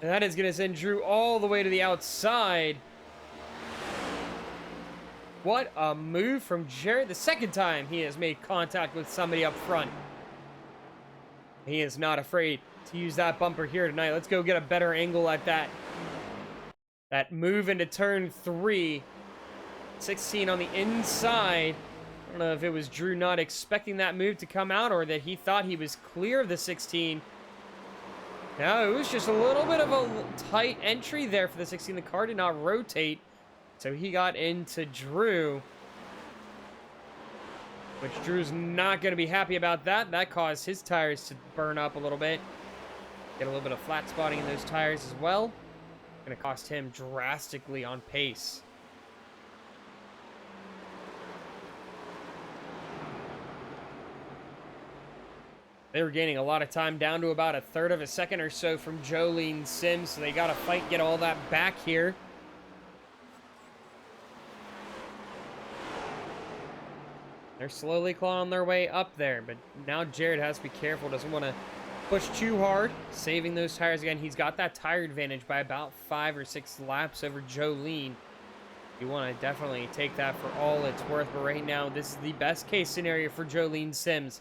And that is going to send Drew all the way to the outside. What a move from Jarrett. The second time he has made contact with somebody up front. He is not afraid to use that bumper here tonight. Let's go get a better angle at that. That move into turn 3. 16 on the inside. I don't know if it was Drew not expecting that move to come out or that he thought he was clear of the 16. No, it was just a little bit of a tight entry there for the 16. The car did not rotate. So he got into Drew, which Drew's not going to be happy about that. That caused his tires to burn up a little bit. Get a little bit of flat spotting in those tires as well. Going to cost him drastically on pace. They were gaining a lot of time, down to about a third of a second or so from Jolene Sims. So they got to fight, get all that back here. They're slowly clawing their way up there, but now Jarrett has to be careful. Doesn't want to push too hard, saving those tires again. He's got that tire advantage by about 5 or 6 laps over Jolene. You want to definitely take that for all it's worth, but right now, this is the best case scenario for Jolene Sims.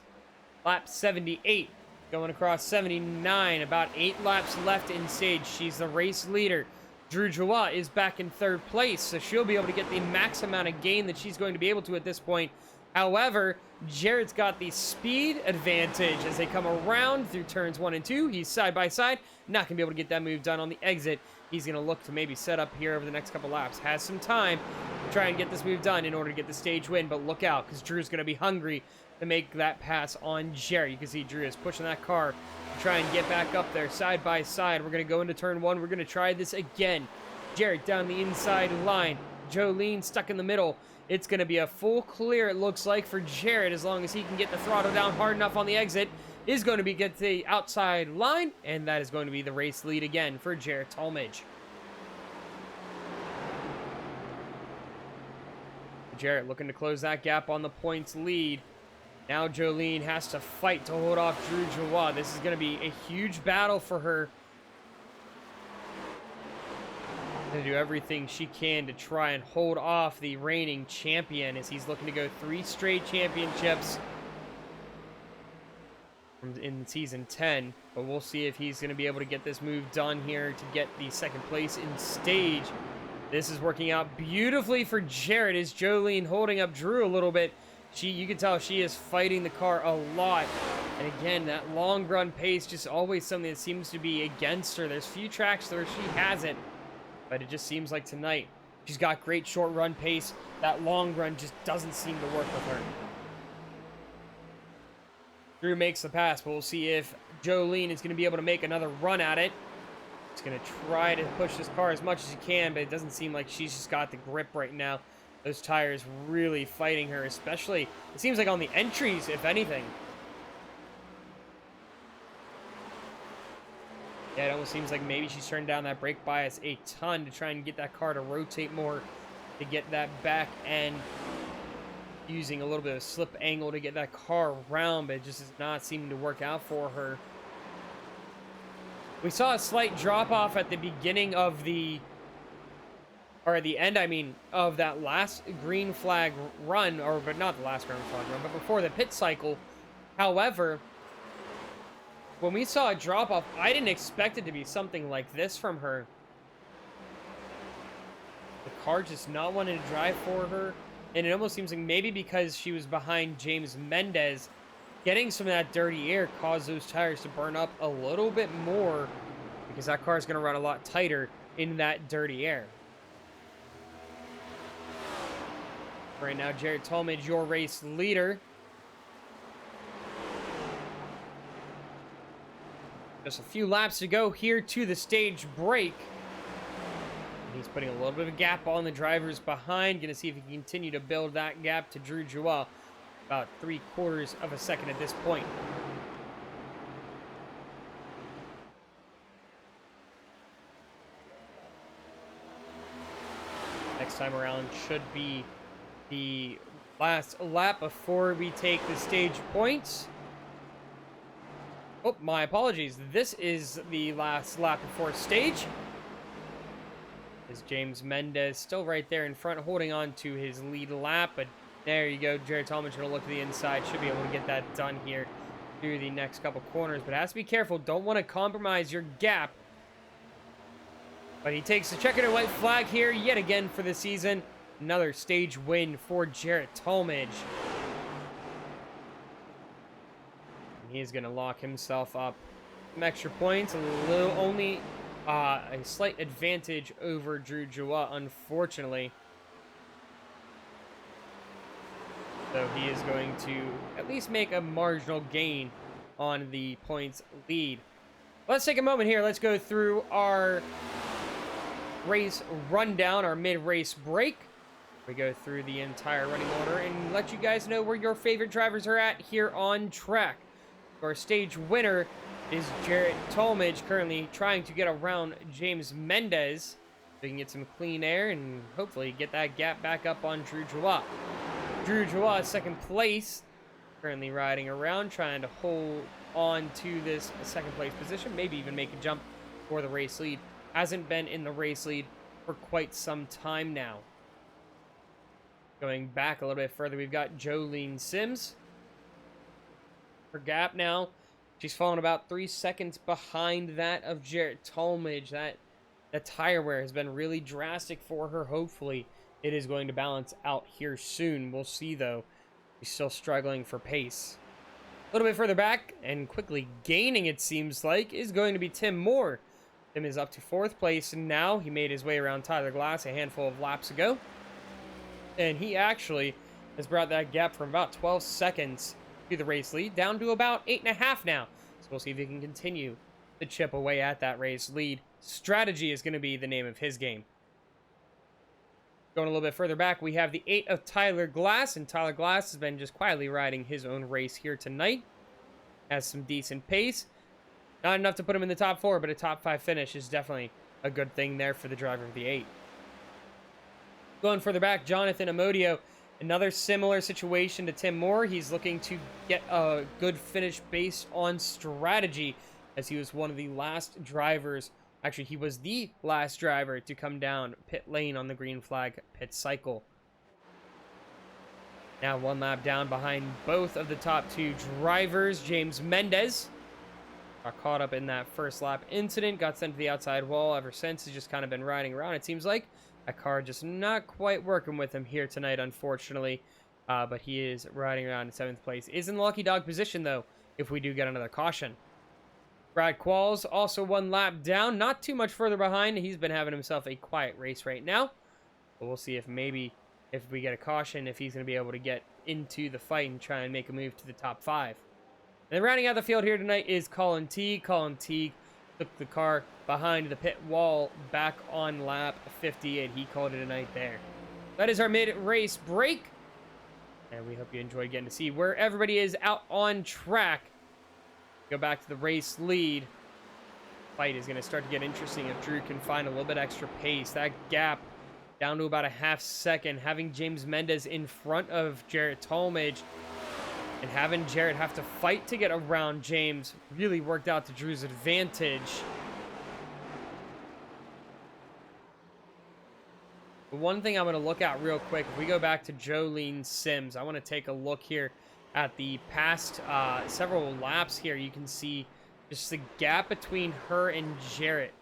Lap 78, going across 79, about 8 laps left in stage. She's the race leader. Drew Joie is back in 3rd place, so she'll be able to get the max amount of gain that she's going to be able to at this point However, Jarrett's got the speed advantage as they come around through turns 1 and 2. He's side by side, not going to be able to get that move done on the exit. He's going to look to maybe set up here over the next couple laps. Has some time to try and get this move done in order to get the stage win, but look out, because Drew's going to be hungry to make that pass on Jarrett. You can see Drew is pushing that car to try and get back up there side by side. We're going to go into turn 1. We're going to try this again. Jarrett down the inside line. Jolene stuck in the middle. It's going to be a full clear, it looks like, for Jarrett, as long as he can get the throttle down hard enough on the exit. Is going to be get to the outside line, and that is going to be the race lead again for Jarrett Talmadge. Jarrett looking to close that gap on the points lead. Now Jolene has to fight to hold off Drew Joie. This is going to be a huge battle for her. Going to do everything she can to try and hold off the reigning champion, as he's looking to go 3 straight championships in season 10. But we'll see if he's going to be able to get this move done here to get the second place in stage. This is working out beautifully for Jarrett, as Jolene holding up Drew a little bit. You can tell she is fighting the car a lot. And again, that long run pace, just always something that seems to be against her. There's few tracks where she hasn't, but it just seems like tonight she's got great short run pace. That long run just doesn't seem to work with her. Drew makes the pass, but we'll see if Jolene is going to be able to make another run at it. It's going to try to push this car as much as he can, but it doesn't seem like she's just got the grip right now. Those tires really fighting her, especially, it seems like on the entries, if anything. Yeah, it almost seems like maybe she's turned down that brake bias a ton to try and get that car to rotate more, to get that back end, using a little bit of slip angle to get that car around, but it just is not seeming to work out for her. We saw a slight drop off at the beginning of the, or at the end, I mean, of that last green flag run, but not the last green flag run, but before the pit cycle. However, when we saw a drop off, I didn't expect it to be something like this from her. The car just not wanting to drive for her, and it almost seems like maybe because she was behind James Mendez, getting some of that dirty air caused those tires to burn up a little bit more, because that car is going to run a lot tighter in that dirty air. Right now, Jarrett Talmadge, your race leader. Just a few laps to go here to the stage break. He's putting a little bit of a gap on the drivers behind. Going to see if he can continue to build that gap to Drew Joie. About 3/4 of a second at this point. Next time around should be the last lap before we take the stage points. Oh, my apologies. This is the last lap before stage. Is James Mendez still right there in front, holding on to his lead lap, but there you go. Jarrett Talmadge going to look to the inside. Should be able to get that done here through the next couple corners, but has to be careful. Don't want to compromise your gap. But he takes the checkered and white flag here yet again for the season. Another stage win for Jarrett Talmadge. He is going to lock himself up some extra points. Only a slight advantage over Drew Joie, unfortunately. So he is going to at least make a marginal gain on the points lead. Let's take a moment here. Let's go through our race rundown, our mid-race break. We go through the entire running order and let you guys know where your favorite drivers are at here on track. Our stage winner is Jarrett Talmadge, currently trying to get around James Mendez so he can get some clean air and hopefully get that gap back up on Drew Joie. Drew Joie, second place, currently riding around, trying to hold on to this second place position, maybe even make a jump for the race lead. Hasn't been in the race lead for quite some time now. Going back a little bit further, we've got Jolene Sims. Her gap now, she's fallen about 3 seconds behind that of Jarrett Talmadge. That tire wear has been really drastic for her. Hopefully, it is going to balance out here soon. We'll see, though. He's still struggling for pace. A little bit further back, and quickly gaining, it seems like, is going to be Tim Moore. Tim is up to 4th place, and now he made his way around Tyler Glass a handful of laps ago. And he actually has brought that gap from about 12 seconds to the race lead down to about 8.5 now. So we'll see if he can continue to chip away at that race lead. Strategy is going to be the name of his game. Going a little bit further back, we have the 8 of Tyler Glass, and Tyler Glass has been just quietly riding his own race here tonight. Has some decent pace. Not enough to put him in the top 4, but a top 5 finish is definitely a good thing there for the driver of the 8. Going further back, Jonathan Amodio, another similar situation to Tim Moore. He's looking to get a good finish based on strategy, as he was one of the last drivers. Actually, he was the last driver to come down pit lane on the green flag pit cycle. Now 1 lap down behind both of the top 2 drivers. James Mendez got caught up in that first lap incident, got sent to the outside wall. Ever since, he's just kind of been riding around, it seems like. That car just not quite working with him here tonight, unfortunately. But he is riding around in 7th place. Is in the lucky dog position, though, if we do get another caution. Brad Qualls also 1 lap down, not too much further behind. He's been having himself a quiet race right now. But we'll see if maybe, if we get a caution, if he's going to be able to get into the fight and try and make a move to the top 5. And then rounding out the field here tonight is Colin Teague. Colin Teague took the car behind the pit wall back on lap 58. He called it a night there. That is our mid-race break. And we hope you enjoyed getting to see where everybody is out on track. Go back to the race lead. Fight is going to start to get interesting if Drew can find a little bit extra pace. That gap down to about a half second. Having James Mendez in front of Jarrett Talmadge and having Jarrett have to fight to get around James really worked out to Drew's advantage. The one thing I'm going to look at real quick, if we go back to Jolene Sims, I want to take a look here at the past several laps here. You can see just the gap between her and Jarrett.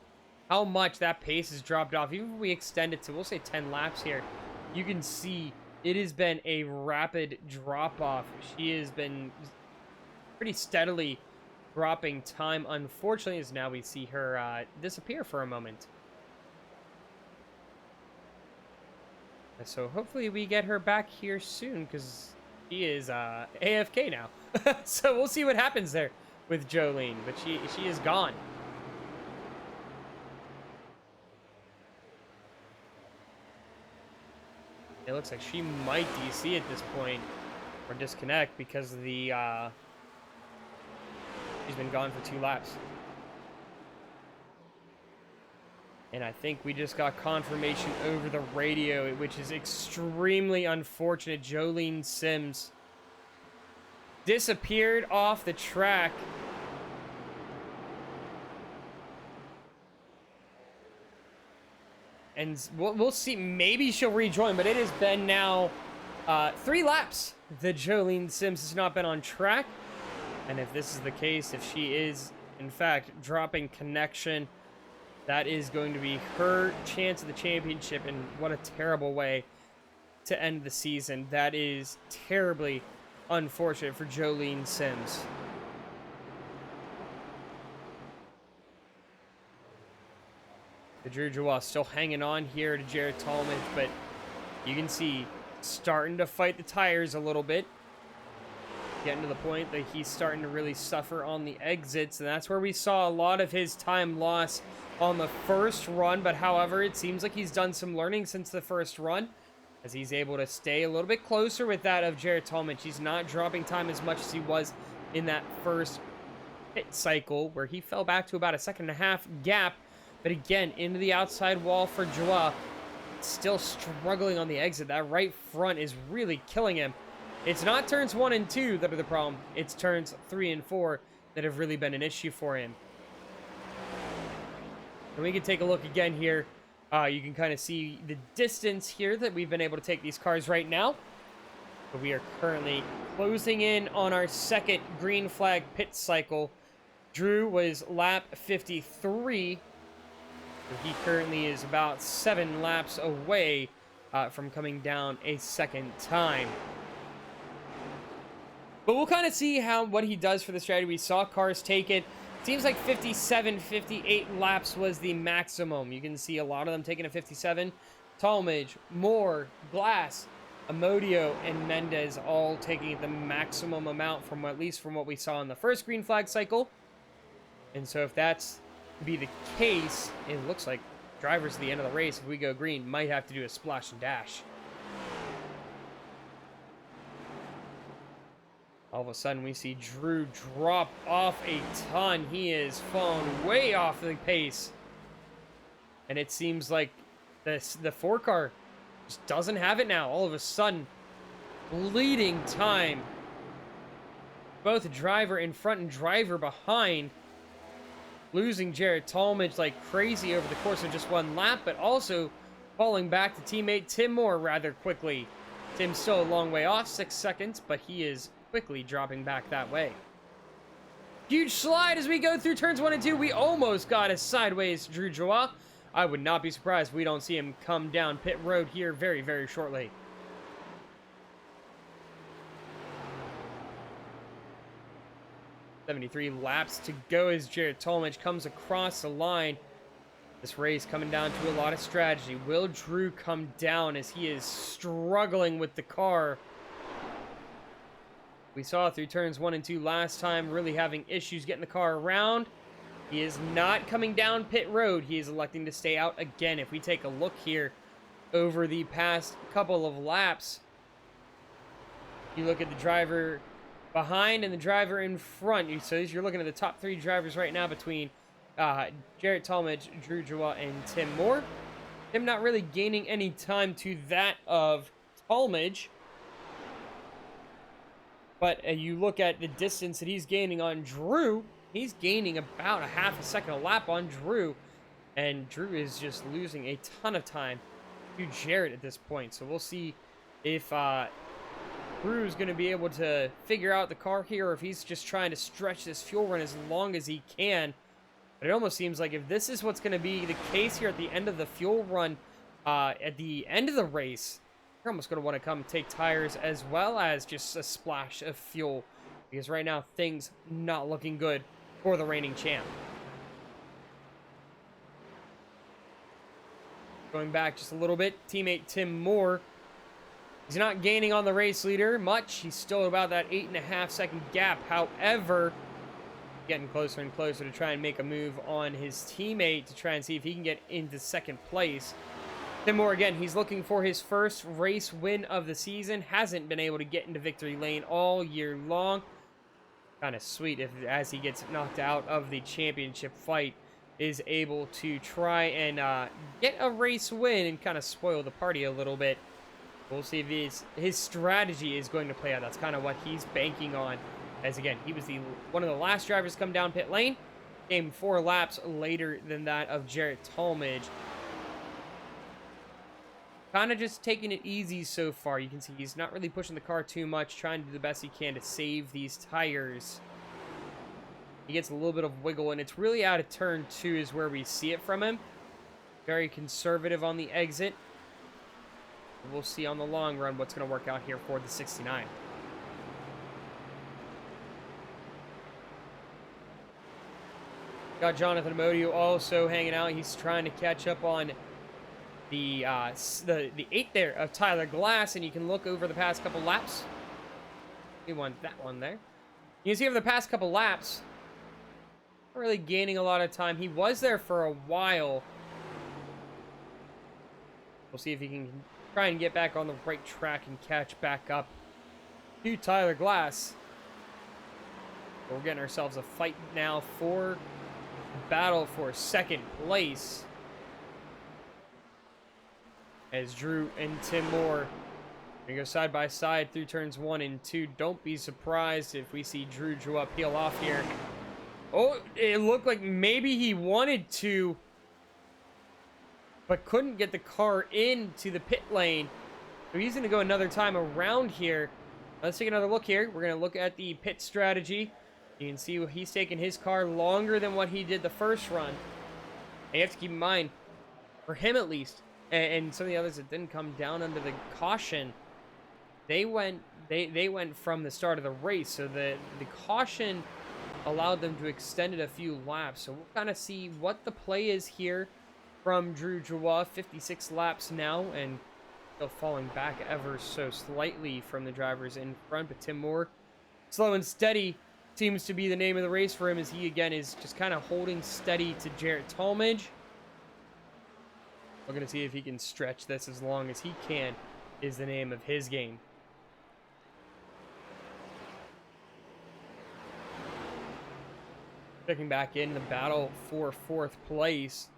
How much that pace has dropped off. Even if we extend it to, we'll say 10 laps here, you can see it has been a rapid drop-off. She has been pretty steadily dropping time, unfortunately, as now we see her disappear for a moment. So hopefully we get her back here soon, because she is AFK now. So we'll see what happens there with Jolene, but she is gone. It looks like she might DC at this point, or disconnect, because of the she's been gone for 2 laps. And I think we just got confirmation over the radio, which is extremely unfortunate. Jolene Sims disappeared off the track. And we'll see. Maybe she'll rejoin, but it has been now 3 laps that Jolene Sims has not been on track. And if this is the case, if she is, in fact, dropping connection, that is going to be her chance of the championship, and what a terrible way to end the season. That is terribly unfortunate for Jolene Sims. The Drew Joie still hanging on here to Jarrett Talmadge, but you can see starting to fight the tires a little bit. Getting to the point that he's starting to really suffer on the exits, and that's where we saw a lot of his time loss on the first run. But however, it seems like he's done some learning since the first run, as he's able to stay a little bit closer with that of Jarrett Talmadge. He's not dropping time as much as he was in that first pit cycle, where he fell back to about a 1.5 second gap. But again, into the outside wall for Joie. Still struggling on the exit. That right front is really killing him. It's not turns 1 and 2 that are the problem. It's turns 3 and 4 that have really been an issue for him. And we can take a look again here. You can kind of see the distance here that we've been able to take these cars right now. But we are currently closing in on our second green flag pit cycle. Drew was lap 53. So he currently is about 7 laps away from coming down a second time. But we'll kind of see what he does for the strategy. We saw cars take it. Seems like 57, 58 laps was the maximum. You can see a lot of them taking a 57. Talmadge, Moore, Glass, Amodio, and Mendez all taking the maximum amount from at least from what we saw in the first green flag cycle. And so if that's to be the case, it looks like drivers at the end of the race, if we go green, might have to do a splash and dash. All of a sudden, we see Drew drop off a ton. He is fallen way off the pace. And it seems like the 4-car just doesn't have it now. All of a sudden, bleeding time. Both driver in front and driver behind. Losing Jared Talmadge like crazy over the course of just one lap, but also falling back to teammate Tim Moore rather quickly. Tim's still a long way off, 6 seconds, but he is quickly dropping back that way. Huge slide as we go through turns 1 and 2. We almost got a sideways Drew Joie. I would not be surprised if we don't see him come down pit road here very, very shortly. $73 laps to go as Jared Talmadge comes across the line. This race coming down to a lot of strategy. Will Drew come down as he is struggling with the car? We saw through turns 1 and 2 last time, really having issues getting the car around. He is not coming down pit road. He is electing to stay out again. If we take a look here over the past couple of laps, you look at the driver behind and the driver in front. So you're looking at the top 3 drivers right now between Jarrett Talmadge, Drew Joie, and Tim Moore. Tim not really gaining any time to that of Talmadge. But you look at the distance that he's gaining on Drew, he's gaining about a half a second a lap on Drew. And Drew is just losing a ton of time to Jarrett at this point. So we'll see if Drew's going to be able to figure out the car here, or if he's just trying to stretch this fuel run as long as he can. But it almost seems like if this is what's going to be the case here at the end of the fuel run, at the end of the race, you're almost going to want to come take tires as well as just a splash of fuel. Because right now, things not looking good for the reigning champ. Going back just a little bit, teammate Tim Moore. He's not gaining on the race leader much. He's still about that 8.5 second gap. However, getting closer and closer to try and make a move on his teammate to try and see if he can get into second place. Tim Moore, again, he's looking for his first race win of the season. Hasn't been able to get into victory lane all year long. Kind of sweet if, as he gets knocked out of the championship fight, is able to try and get a race win and kind of spoil the party a little bit. We'll see if his strategy is going to play out. That's kind of what he's banking on. As again, he was one of the last drivers to come down pit lane. Came 4 laps later than that of Jarrett Talmadge. Kind of just taking it easy so far. You can see he's not really pushing the car too much, trying to do the best he can to save these tires. He gets a little bit of wiggle, and it's really out of turn 2 is where we see it from him. Very conservative on the exit. We'll see on the long run what's going to work out here for the 69. Got Jonathan Amodio also hanging out. He's trying to catch up on the 8 there of Tyler Glass, and you can look over the past couple laps. He won that one there. You can see over the past couple laps, not really gaining a lot of time. He was there for a while. We'll see if he can try and get back on the right track and catch back up to Tyler Glass. We're getting ourselves a fight now for battle for second place. As Drew and Tim Moore gonna go side by side through turns 1 and 2. Don't be surprised if we see Drew Joie peel off here. Oh, it looked like maybe he wanted to, but couldn't get the car into the pit lane. So he's gonna go another time around here. Let's take another look here. We're gonna look at the pit strategy. You can see he's taking his car longer than what he did the first run. And you have to keep in mind, for him at least, and some of the others that didn't come down under the caution, they went they went from the start of the race, so the caution allowed them to extend it a few laps. So we'll kind of see what the play is here from Drew Joie. 56 laps now, and still falling back ever so slightly from the drivers in front. But Tim Moore, slow and steady seems to be the name of the race for him, as he again is just kind of holding steady to Jarrett Talmadge. We're going to see if he can stretch this as long as he can, is the name of his game. Checking back in the battle for 4th place,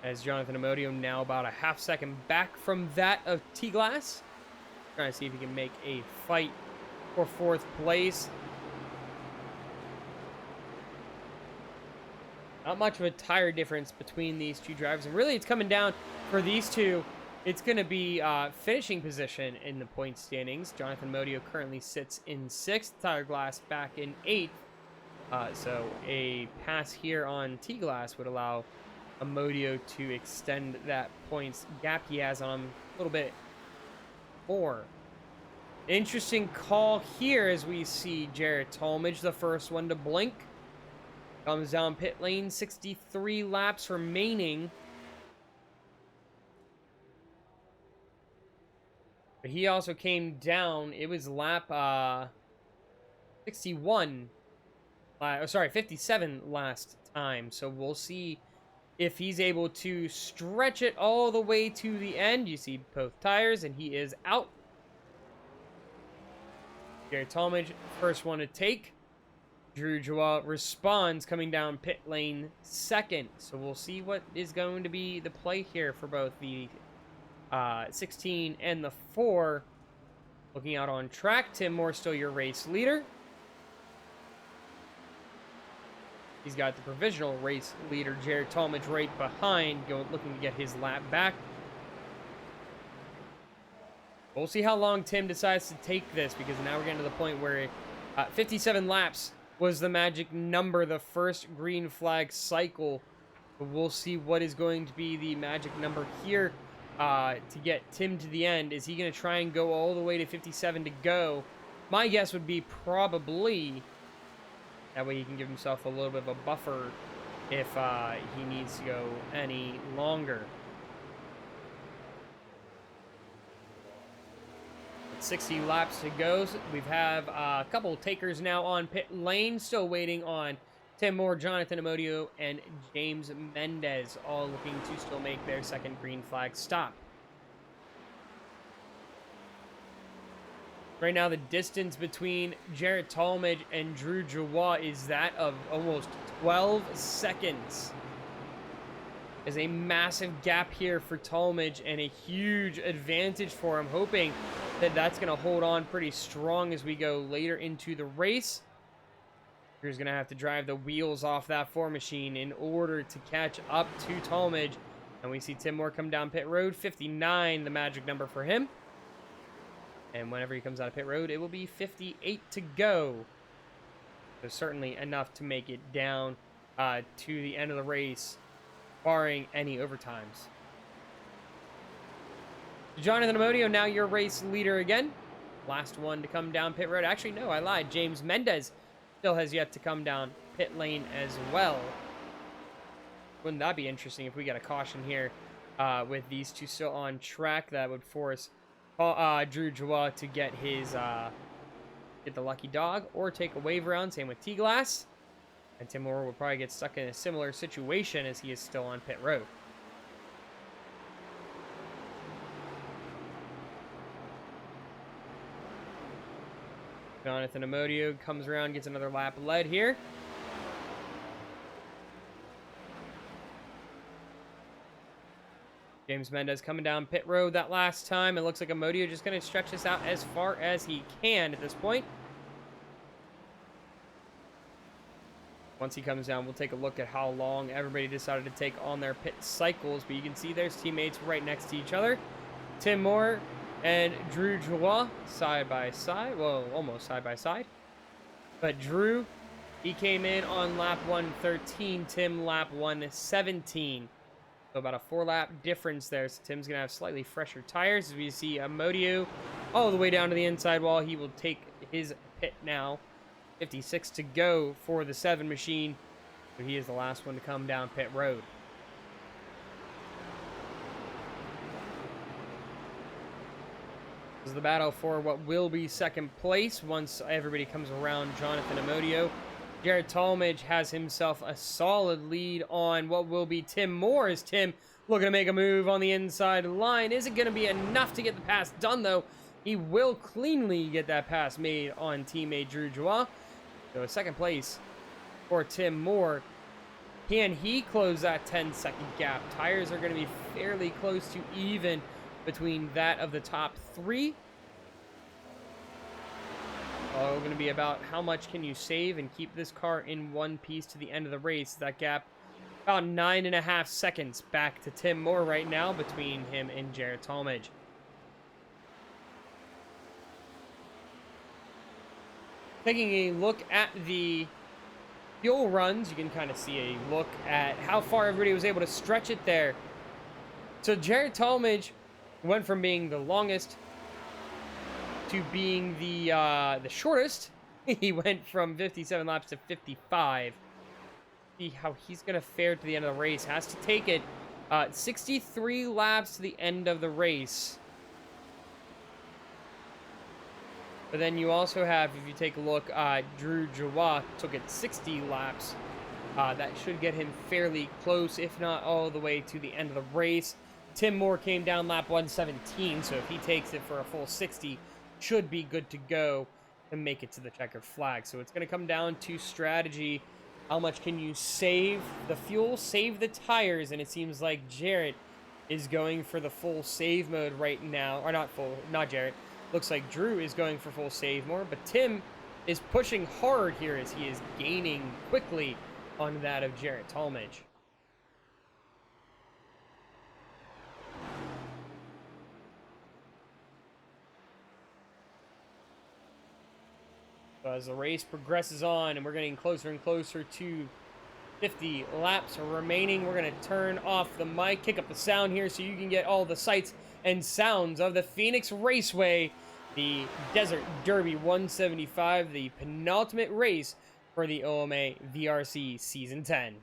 as Jonathan Amodio now about a half second back from that of T-Glass. Trying to see if he can make a fight for 4th place. Not much of a tire difference between these two drivers. And really, it's coming down for these two. It's going to be finishing position in the point standings. Jonathan Amodio currently sits in 6th. Tyler Glass back in 8th. So a pass here on T-Glass would allow Amodio to extend that points gap he has on him a little bit more. Interesting call here as we see Jarrett Talmadge, the first one to blink. Comes down pit lane, 63 laps remaining. But he also came down, it was lap 57 last time. So we'll see if he's able to stretch it all the way to the end. You see both tires, and he is out. Jarrett Talmadge, first one to take. Drew Joie responds, coming down pit lane 2nd. So we'll see what is going to be the play here for both the 16 and the 4. Looking out on track, Tim Moore still your race leader. He's got the provisional race leader, Jarrett Talmadge, right behind, looking to get his lap back. We'll see how long Tim decides to take this, because now we're getting to the point where 57 laps was the magic number, the first green flag cycle. But we'll see what is going to be the magic number here to get Tim to the end. Is he going to try and go all the way to 57 to go? My guess would be probably. That way he can give himself a little bit of a buffer if he needs to go any longer. 60 laps to go. We have a couple takers now on pit lane. Still waiting on Tim Moore, Jonathan Amodio, and James Mendez, all looking to still make their second green flag stop. Right now, the distance between Jarrett Talmadge and Drew Joie is that of almost 12 seconds. There's a massive gap here for Talmadge and a huge advantage for him, hoping that that's going to hold on pretty strong as we go later into the race. Drew's going to have to drive the wheels off that 4 machine in order to catch up to Talmadge. And we see Tim Moore come down pit road, 59, the magic number for him. And whenever he comes out of pit road, it will be 58 to go. So certainly enough to make it down to the end of the race, barring any overtimes. Jonathan Amodio, now your race leader again. Last one to come down pit road. Actually, no, I lied. James Mendez still has yet to come down pit lane as well. Wouldn't that be interesting if we got a caution here with these two still on track? That would force Drew Joie to get his get the lucky dog or take a wave round. Same with T-Glass. And Tim Moore will probably get stuck in a similar situation as he is still on pit road. Jonathan Amodio comes around, gets another lap led here. James Mendez coming down pit road that last time. It looks like Amodio just going to stretch this out as far as he can at this point. Once he comes down, we'll take a look at how long everybody decided to take on their pit cycles. But you can see there's teammates right next to each other. Tim Moore and Drew Joie side by side. Well, almost side by side. But Drew, he came in on lap 113. Tim, lap 117. So about a 4-lap difference there. So Tim's going to have slightly fresher tires as we see Amodio all the way down to the inside wall. He will take his pit now. 56 to go for the 7 machine. So he is the last one to come down pit road. This is the battle for what will be second place once everybody comes around Jonathan Amodio. Jared Talmadge has himself a solid lead on what will be Tim Moore, as Tim looking to make a move on the inside line. Isn't going to be enough to get the pass done, though. He will cleanly get that pass made on teammate Drew Joie. So second place for Tim Moore. Can he close that 10-second gap? Tires are going to be fairly close to even between that of the top 3. Going to be about how much can you save and keep this car in one piece to the end of the race. That gap about 9.5 seconds back to Tim Moore right now between him and Jared Talmadge. Taking a look at the fuel runs, you can kind of see a look at how far everybody was able to stretch it there. So Jared Talmadge went from being the longest to being the shortest. He went from 57 laps to 55. See how he's going to fare to the end of the race. Has to take it 63 laps to the end of the race. But then you also have, if you take a look, Drew Joie took it 60 laps. That should get him fairly close, if not all the way to the end of the race. Tim Moore came down lap 117, so if he takes it for a full 60, should be good to go to make it to the checkered flag. So it's going to come down to strategy. How much can you save the fuel, save the tires? And it seems like Jarrett is going for the full save mode right now. Or not Jarrett. Looks like Drew is going for full save mode. But Tim is pushing hard here as he is gaining quickly on that of Jared Talmadge. So as the race progresses on and we're getting closer and closer to 50 laps remaining, we're going to turn off the mic, kick up the sound here so you can get all the sights and sounds of the Phoenix Raceway, the Desert Derby 175, the penultimate race for the OMA VRC Season 10.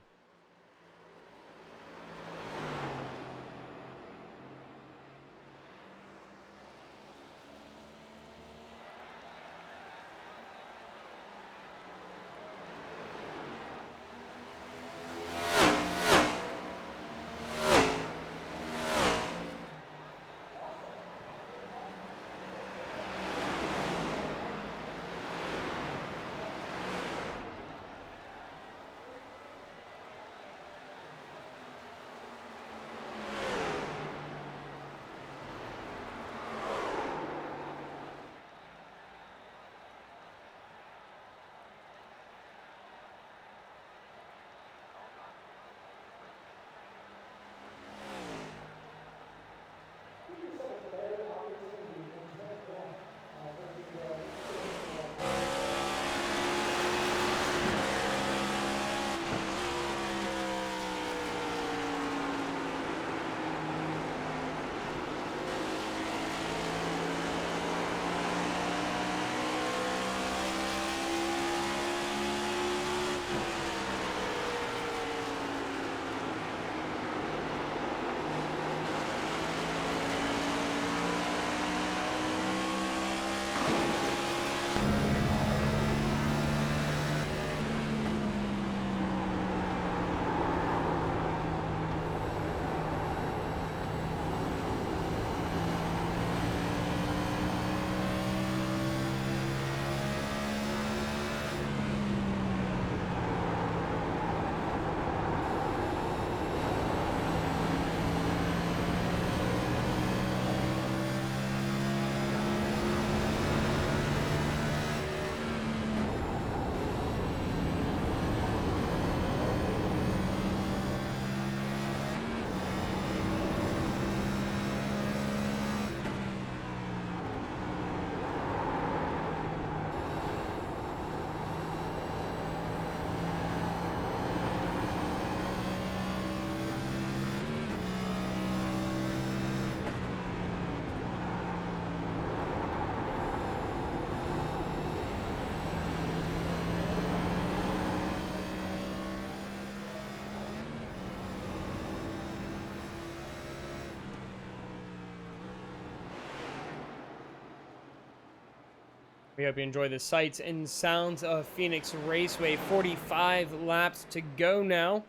We hope you enjoy the sights and sounds of Phoenix Raceway. 45 laps to go now.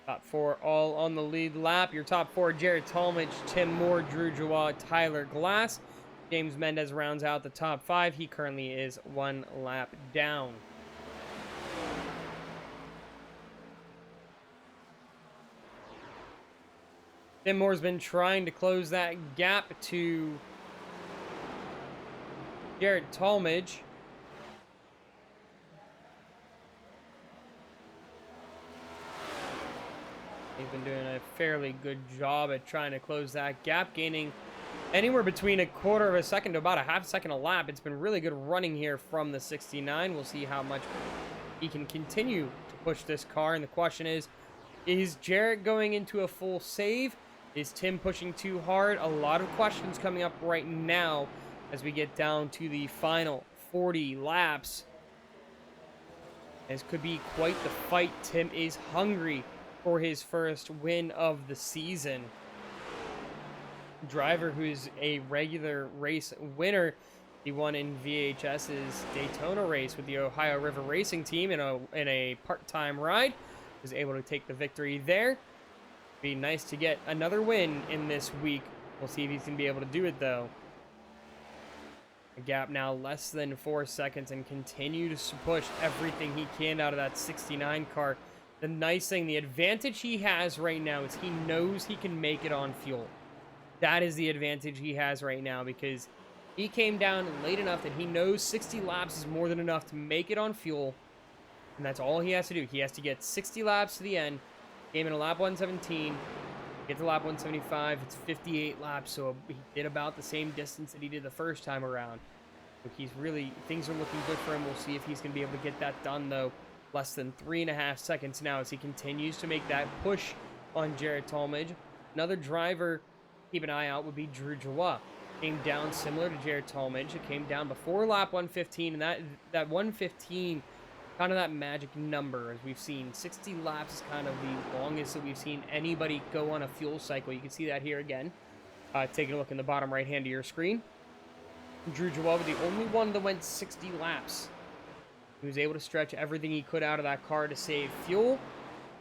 Top four all on the lead lap. Your top four: Jared Talmadge, Tim Moore, Drew Joie, Tyler Glass. James Mendez rounds out the top five. He currently is 1 lap down. Tim Moore's been trying to close that gap to Jared Talmadge. He's been doing a fairly good job at trying to close that gap, gaining anywhere between a quarter of a second to about a half second a lap. It's been really good running here from the 69. We'll see how much he can continue to push this car. And the question is Jarrett going into a full save? Is Tim pushing too hard? A lot of questions coming up right now as we get down to the final 40 laps. This could be quite the fight. Tim is hungry for his first win of the season. Driver who's a regular race winner. He won in VHS's Daytona race with the Ohio River Racing team in a part-time ride. Was able to take the victory there. Be nice to get another win in this week. We'll see if he's going to be able to do it, though. A gap now less than 4 seconds, and continue to push everything he can out of that 69 car. The nice thing, the advantage he has right now is he knows he can make it on fuel. That is the advantage he has right now, because he came down late enough that he knows 60 laps is more than enough to make it on fuel. And that's all he has to do. He has to get 60 laps to the end. Came in a lap 117. Get to lap 175. It's 58 laps, so he did about the same distance that he did the first time around. So he's really, things are looking good for him. We'll see if he's going to be able to get that done, though. Less than 3.5 seconds now as he continues to make that push on Jared Talmadge. Another driver keep an eye out would be Drew Joie. Came down similar to Jared Talmadge. It came down before lap 115, and that 115, kind of that magic number, as we've seen. 60 laps is kind of the longest that we've seen anybody go on a fuel cycle. You can see that here again. Taking a look in the bottom right hand of your screen. Drew Joie was the only one that went 60 laps. He was able to stretch everything he could out of that car to save fuel.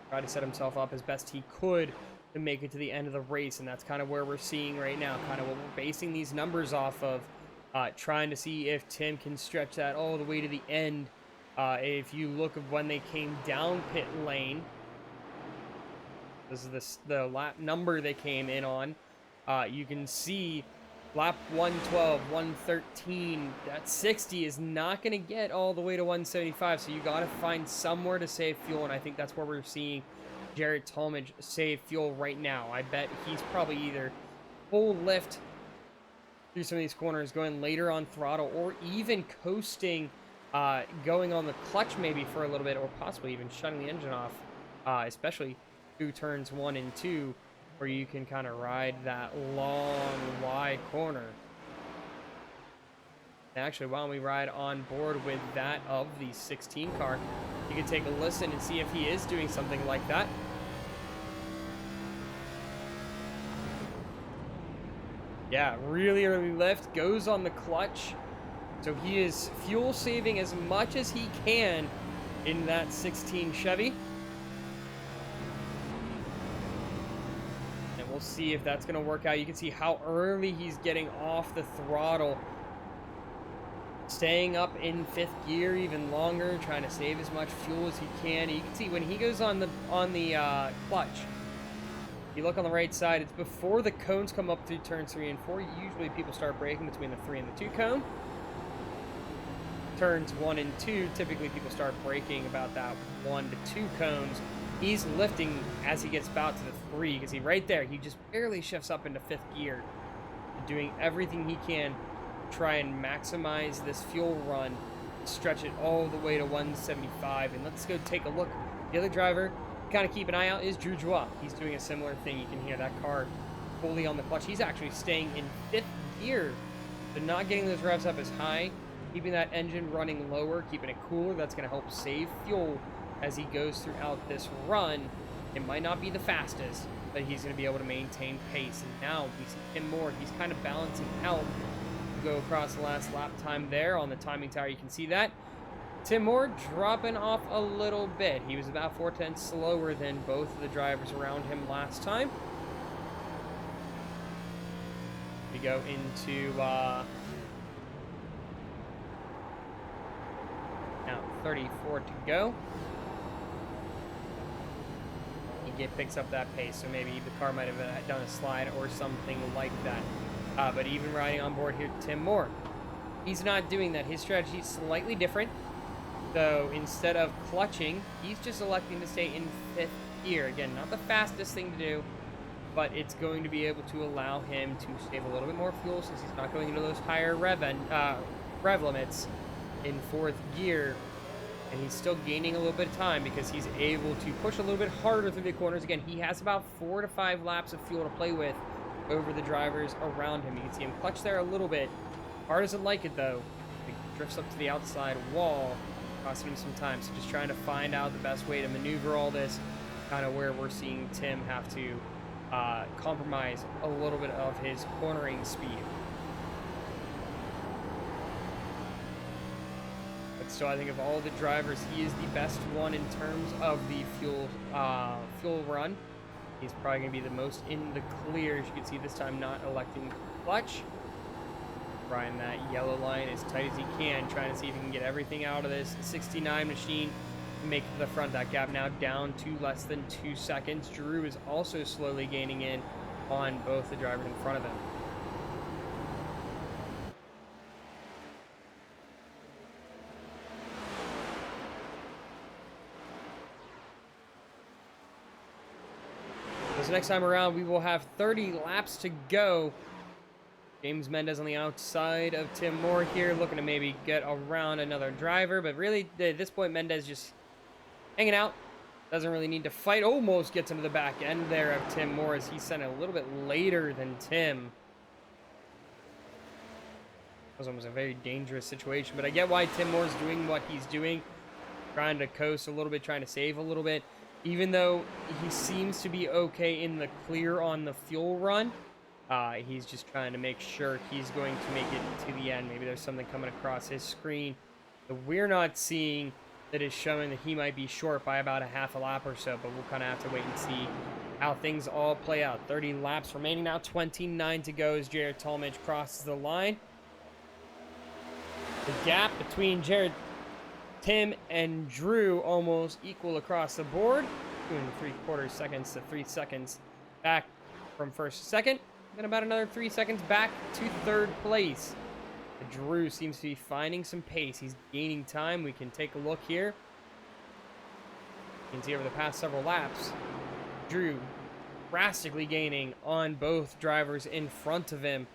Tried to set himself up as best he could to make it to the end of the race, and that's kind of where we're seeing right now, kind of what we're basing these numbers off of, trying to see if Tim can stretch that all the way to the end. If you look at when they came down pit lane, this is the lap number they came in on. You can see lap 112, 113, that 60 is not going to get all the way to 175, so you got to find somewhere to save fuel, and I think that's where we're seeing Jared Talmadge save fuel right now. I bet he's probably either full lift through some of these corners, going later on throttle, or even coasting, going on the clutch maybe for a little bit, or possibly even shutting the engine off, especially through turns 1 and 2, where you can kind of ride that long, wide corner. Actually, why don't we ride on board with that of the 16 car? You can take a listen and see if he is doing something like that. Yeah, really early lift, goes on the clutch. So he is fuel saving as much as he can in that 16 Chevy. And we'll see if that's going to work out. You can see how early he's getting off the throttle. Staying up in 5th gear even longer, trying to save as much fuel as he can. You can see when he goes on the clutch, you look on the right side, it's before the cones come up through turns 3 and 4. Usually people start braking between the 3 and the 2 cone. Turns 1 and 2, typically people start braking about that 1 to 2 cones. He's lifting as he gets about to the 3. You can see right there, he just barely shifts up into 5th gear, doing everything he can to try and maximize this fuel run, stretch it all the way to 175. And let's go take a look. The other driver, kind of keep an eye out, is Drew Joie. He's doing a similar thing. You can hear that car fully on the clutch. He's actually staying in 5th gear, so not getting those revs up as high, keeping that engine running lower, keeping it cooler. That's going to help save fuel as he goes throughout this run. It might not be the fastest, but he's going to be able to maintain pace. And now we see Tim Moore. He's kind of balancing out go across the last lap time there on the timing tower. You can see that. Tim Moore dropping off a little bit. He was about 4/10 slower than both of the drivers around him last time. We go into now 34 to go. He picks up that pace, so maybe the car might have done a slide or something like that. But even riding on board here, Tim Moore, he's not doing that. His strategy is slightly different. So instead of clutching, he's just electing to stay in 5th gear. Again, not the fastest thing to do, but it's going to be able to allow him to save a little bit more fuel since he's not going into those higher rev limits in 4th gear. And he's still gaining a little bit of time because he's able to push a little bit harder through the corners. Again, he has about 4 to 5 laps of fuel to play with over the drivers around him. You can see him clutch there a little bit. Car doesn't like it, though. He drifts up to the outside wall, costing him some time. So just trying to find out the best way to maneuver all this, kind of where we're seeing Tim have to compromise a little bit of his cornering speed. So I think of all the drivers, he is the best one in terms of the fuel run. He's probably going to be the most in the clear. As you can see this time, not electing to clutch. Riding that yellow line as tight as he can, trying to see if he can get everything out of this 69 machine to make it to the front. That gap now down to less than 2 seconds. Drew is also slowly gaining in on both the drivers in front of him. So next time around, we will have 30 laps to go. James Mendez on the outside of Tim Moore here, looking to maybe get around another driver. But really, at this point, Mendez just hanging out. Doesn't really need to fight. Almost gets into the back end there of Tim Moore as he sent it a little bit later than Tim. It was almost a very dangerous situation. But I get why Tim Moore's doing what he's doing. Trying to coast a little bit, trying to save a little bit. Even though he seems to be okay in the clear on the fuel run, he's just trying to make sure he's going to make it to the end. Maybe there's something coming across his screen that we're not seeing that is showing that he might be short by about a half a lap or so, but we'll kind of have to wait and see how things all play out. 30 laps remaining now, 29 to go as Jared Talmadge crosses the line. The gap between Tim and Drew almost equal across the board. 2 3/4 seconds to 3 seconds back from first to second. Then about another 3 seconds back to 3rd place. Drew seems to be finding some pace. He's gaining time. We can take a look here. You can see over the past several laps, Drew drastically gaining on both drivers in front of him.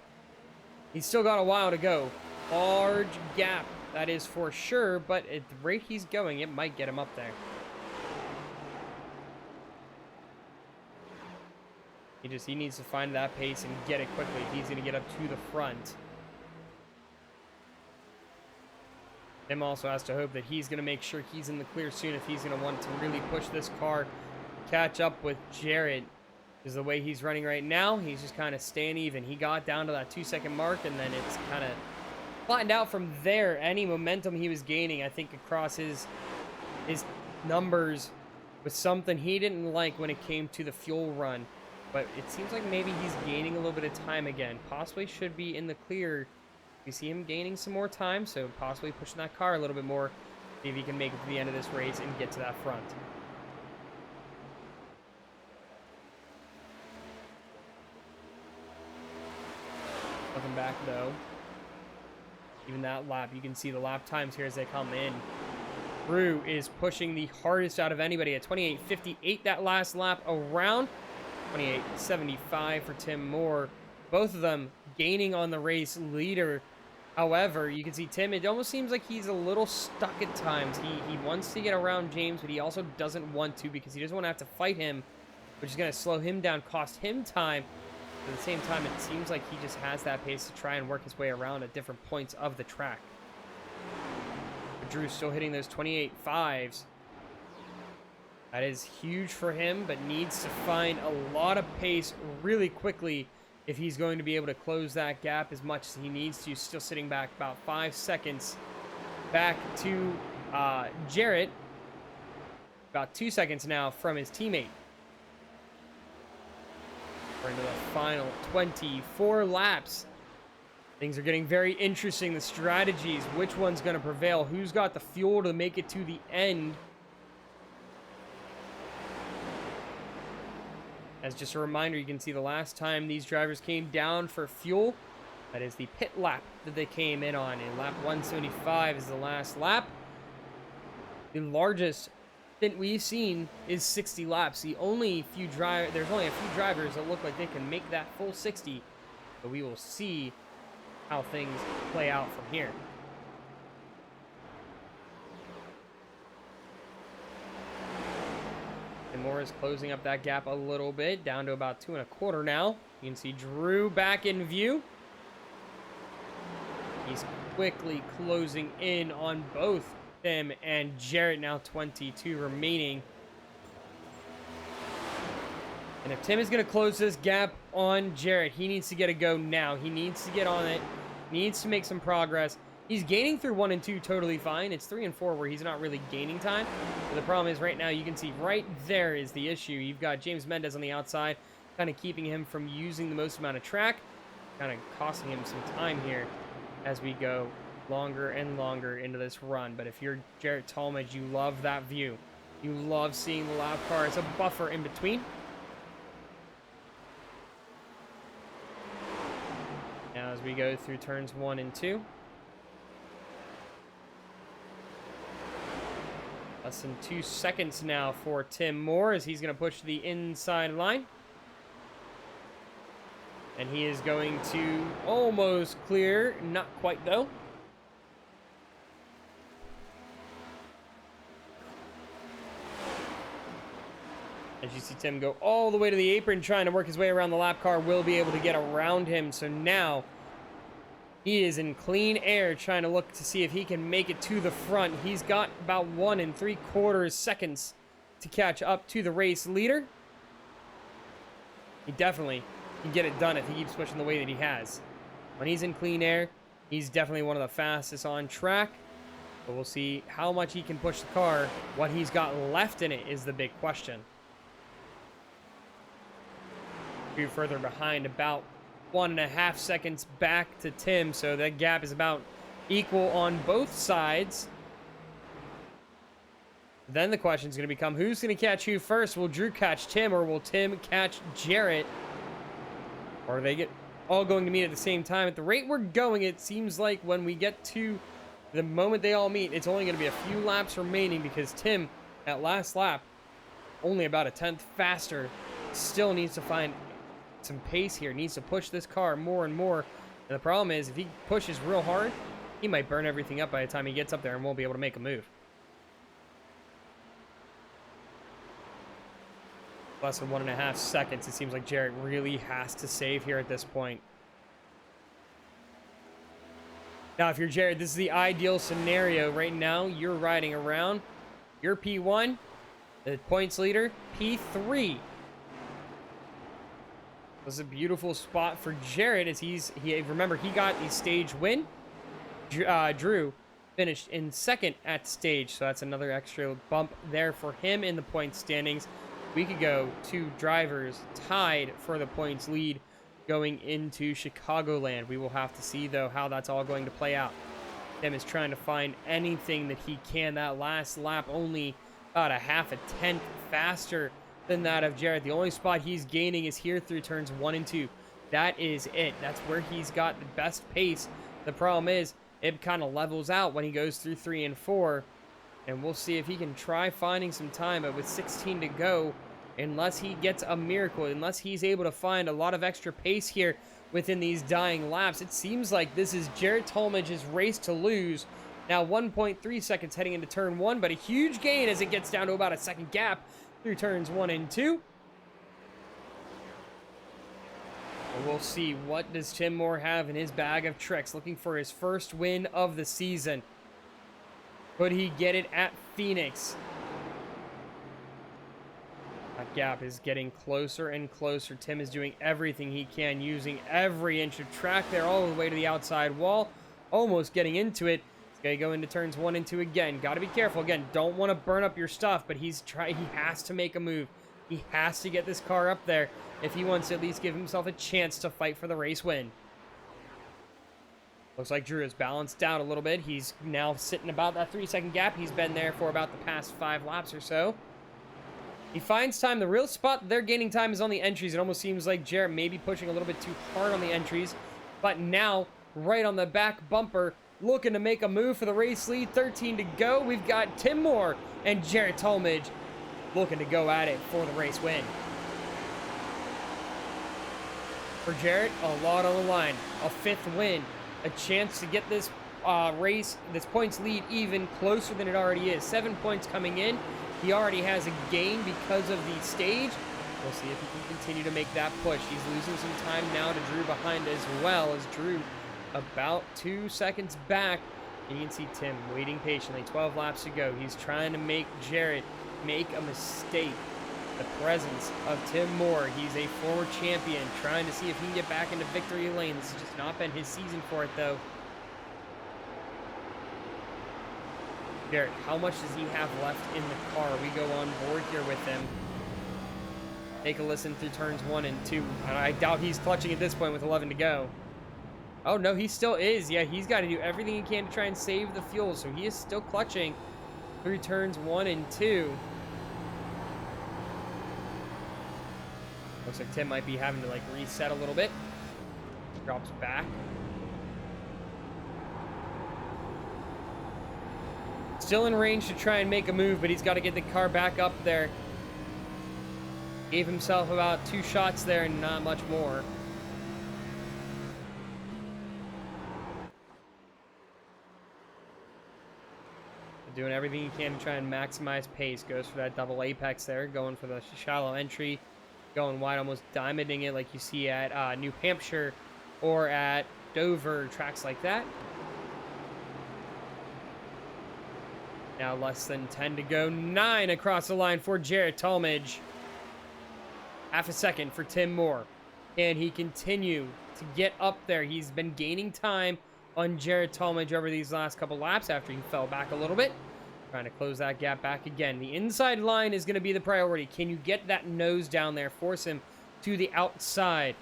He's still got a while to go. Large gap. That is for sure, but at the rate he's going, it might get him up there. He needs to find that pace and get it quickly if he's going to get up to the front. Tim also has to hope that he's going to make sure he's in the clear soon if he's going to want to really push this car, catch up with Jarrett. Because the way he's running right now, he's just kind of staying even. He got down to that 2-second mark, and then it's kind of flattened out from there. Any momentum he was gaining, I think, across his numbers was something he didn't like when it came to the fuel run. But it seems like maybe he's gaining a little bit of time again. Possibly should be in the clear. We see him gaining some more time, so possibly pushing that car a little bit more. See if he can make it to the end of this race and get to that front. Nothing back, though. Even that lap, you can see the lap times here as they come in. Drew is pushing the hardest out of anybody at 28.58 that last lap around. 28.75 for Tim Moore. Both of them gaining on the race leader. However, you can see Tim, it almost seems like he's a little stuck at times. He wants to get around James, but he also doesn't want to because he doesn't want to have to fight him, which is going to slow him down, cost him time. At the same time, it seems like he just has that pace to try and work his way around at different points of the track. But Drew's still hitting those 28.5s. That is huge for him, but needs to find a lot of pace really quickly if he's going to be able to close that gap as much as he needs to. Still sitting back about 5 seconds back to Jarrett. About 2 seconds now from his teammate. We're into the final 24 laps. Things are getting very interesting. The strategies, which one's going to prevail? Who's got the fuel to make it to the end? As just a reminder, you can see the last time these drivers came down for fuel, that is the pit lap that they came in on. And lap 175 is the last lap. The largest stint we've seen is 60 laps. There's only a few drivers that look like they can make that full 60, but we will see how things play out from here. And Moore is closing up that gap a little bit, down to about 2.25 now. You can see Drew back in view. He's quickly closing in on both Tim and Jarrett, now 22 remaining. And if Tim is going to close this gap on Jarrett, he needs to get a go now. He needs to get on it. Needs to make some progress. He's gaining through 1 and 2 totally fine. It's 3 and 4 where he's not really gaining time. But the problem is right now, you can see right there is the issue. You've got James Mendez on the outside, kind of keeping him from using the most amount of track, kind of costing him some time here as we go longer and longer into this run. But if you're Jarrett Talmadge, you love that view. You love seeing the lap car as a buffer in between. Now as we go through turns 1 and 2. Less than 2 seconds now for Tim Moore as he's going to push the inside line. And he is going to almost clear. Not quite, though. As you see Tim go all the way to the apron, trying to work his way around the lap car, will be able to get around him. So now he is in clean air, trying to look to see if he can make it to the front. He's got about 1 3/4 seconds to catch up to the race leader. He definitely can get it done if he keeps pushing the way that he has. When he's in clean air, he's definitely one of the fastest on track. But we'll see how much he can push the car. What he's got left in it is the big question. Few further behind, about 1.5 seconds back to Tim, so that gap is about equal on both sides. Then the question is going to become, who's going to catch who first? Will Drew catch Tim, or will Tim catch Jarrett? Or are they all going to meet at the same time? At the rate we're going, it seems like when we get to the moment they all meet, it's only going to be a few laps remaining, because Tim, at last lap, only about 1/10 faster, still needs to find some pace here, needs to push this car more and more. And the problem is, if he pushes real hard, he might burn everything up by the time he gets up there and won't be able to make a move. Less than 1.5 seconds. It seems like Jarrett really has to save here at this point. Now, if you're Jarrett, this is the ideal scenario. Right now, you're riding around. You're P1, the points leader, P3. This is a beautiful spot for Jarrett as remember, he got the stage win. Drew finished in second at stage, so that's another extra bump there for him in the points standings. We could go 2 drivers tied for the points lead going into Chicagoland. We will have to see, though, how that's all going to play out. Tim is trying to find anything that he can. That last lap only about 0.5 faster than that of Jarrett. The only spot he's gaining is here through turns 1 and 2. That is it. That's where he's got the best pace. The problem is, it kind of levels out when he goes through 3 and 4. And we'll see if he can try finding some time. But with 16 to go, unless he gets a miracle, unless he's able to find a lot of extra pace here within these dying laps, it seems like this is Jarrett Talmadge's race to lose. Now 1.3 seconds heading into turn 1, but a huge gain as it gets down to about a second gap through turns 1 and 2. And we'll see, what does Tim Moore have in his bag of tricks, looking for his first win of the season. Could he get it at Phoenix? that gap is getting closer and closer. Tim is doing everything he can, using every inch of track there all the way to the outside wall, almost getting into it. He's going to go into turns 1 and 2 again. Got to be careful. Again, don't want to burn up your stuff, but he has to make a move. He has to get this car up there if he wants to at least give himself a chance to fight for the race win. Looks like Drew has balanced out a little bit. He's now sitting about that 3-second gap. He's been there for about the past 5 laps or so. He finds time. The real spot they're gaining time is on the entries. It almost seems like Jarrett may be pushing a little bit too hard on the entries. But now, right on the back bumper, looking to make a move for the race lead. 13 to go. We've got Tim Moore and Jarrett Talmadge looking to go at it for the race win. For Jarrett, a lot on the line. A 5th win. A chance to get this this points lead even closer than it already is. 7 points coming in. He already has a gain because of the stage. We'll see if he can continue to make that push. He's losing some time now to Drew behind as well, as Drew about 2 seconds back. And you can see Tim waiting patiently. 12 laps to go. He's trying to make Jarrett make a mistake. The presence of Tim Moore. He's a former champion, trying to see if he can get back into victory lane. This has just not been his season for it, though. Jarrett, how much does he have left in the car? We go on board here with him. Take a listen through turns 1 and 2. And I doubt he's clutching at this point with 11 to go. Oh, no, he still is. Yeah, he's got to do everything he can to try and save the fuel. So he is still clutching through turns 1 and 2. Looks like Tim might be having to, like, reset a little bit. Drops back. Still in range to try and make a move, but he's got to get the car back up there. Gave himself about 2 shots there and not much more. Doing everything he can to try and maximize pace. Goes for that double apex there. Going for the shallow entry. Going wide, almost diamonding it like you see at New Hampshire or at Dover, tracks like that. Now less than 10 to go. 9 across the line for Jarrett Talmadge. Half a second for Tim Moore. Can he continue to get up there? He's been gaining time on Jarrett Talmadge over these last couple laps after he fell back a little bit. Trying to close that gap back again. The inside line is going to be the priority. Can you get that nose down there? Force him to the outside.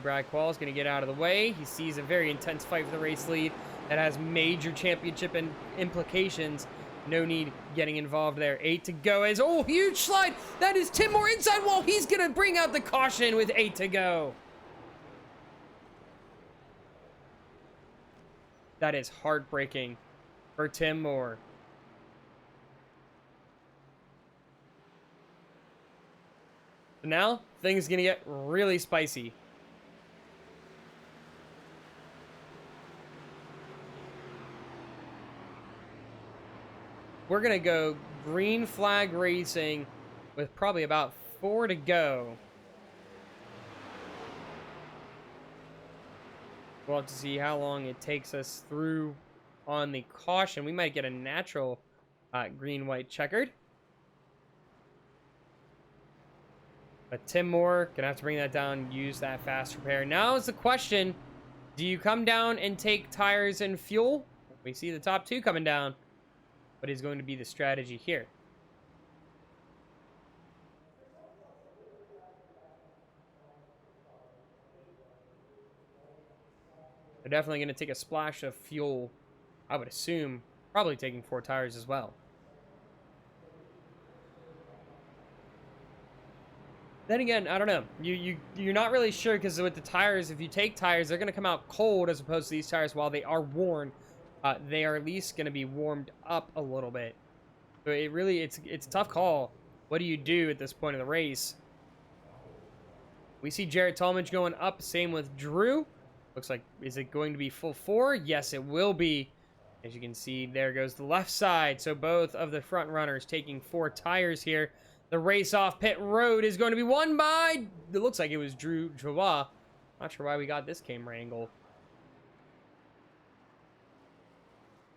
Brad Quall is going to get out of the way. He sees a very intense fight for the race lead that has major championship implications. No need getting involved there. 8 to go. As huge slide. That is Tim Moore inside wall. He's going to bring out the caution with 8 to go. That is heartbreaking for Tim Moore. So now, things are going to get really spicy. We're going to go green flag racing with probably about 4 to go. We'll have to see how long it takes us through on the caution. We might get a natural green-white checkered. But Tim Moore, gonna have to bring that down, use that fast repair. Now is the question, do you come down and take tires and fuel? We see the top 2 coming down. What is going to be the strategy here? They're definitely going to take a splash of fuel, I would assume. Probably taking 4 tires as well. Then again, I don't know. You're not really sure, because with the tires, if you take tires, they're going to come out cold as opposed to these tires. While they are worn, they are at least going to be warmed up a little bit. So it's a tough call. What do you do at this point of the race? We see Jarrett Talmadge going up. Same with Drew. Looks like, is it going to be full 4? Yes, it will be. As you can see, there goes the left side. So both of the front runners taking 4 tires here. The race off pit road is going to be won by, it looks like it was Drew Joie. Not sure why we got this camera angle.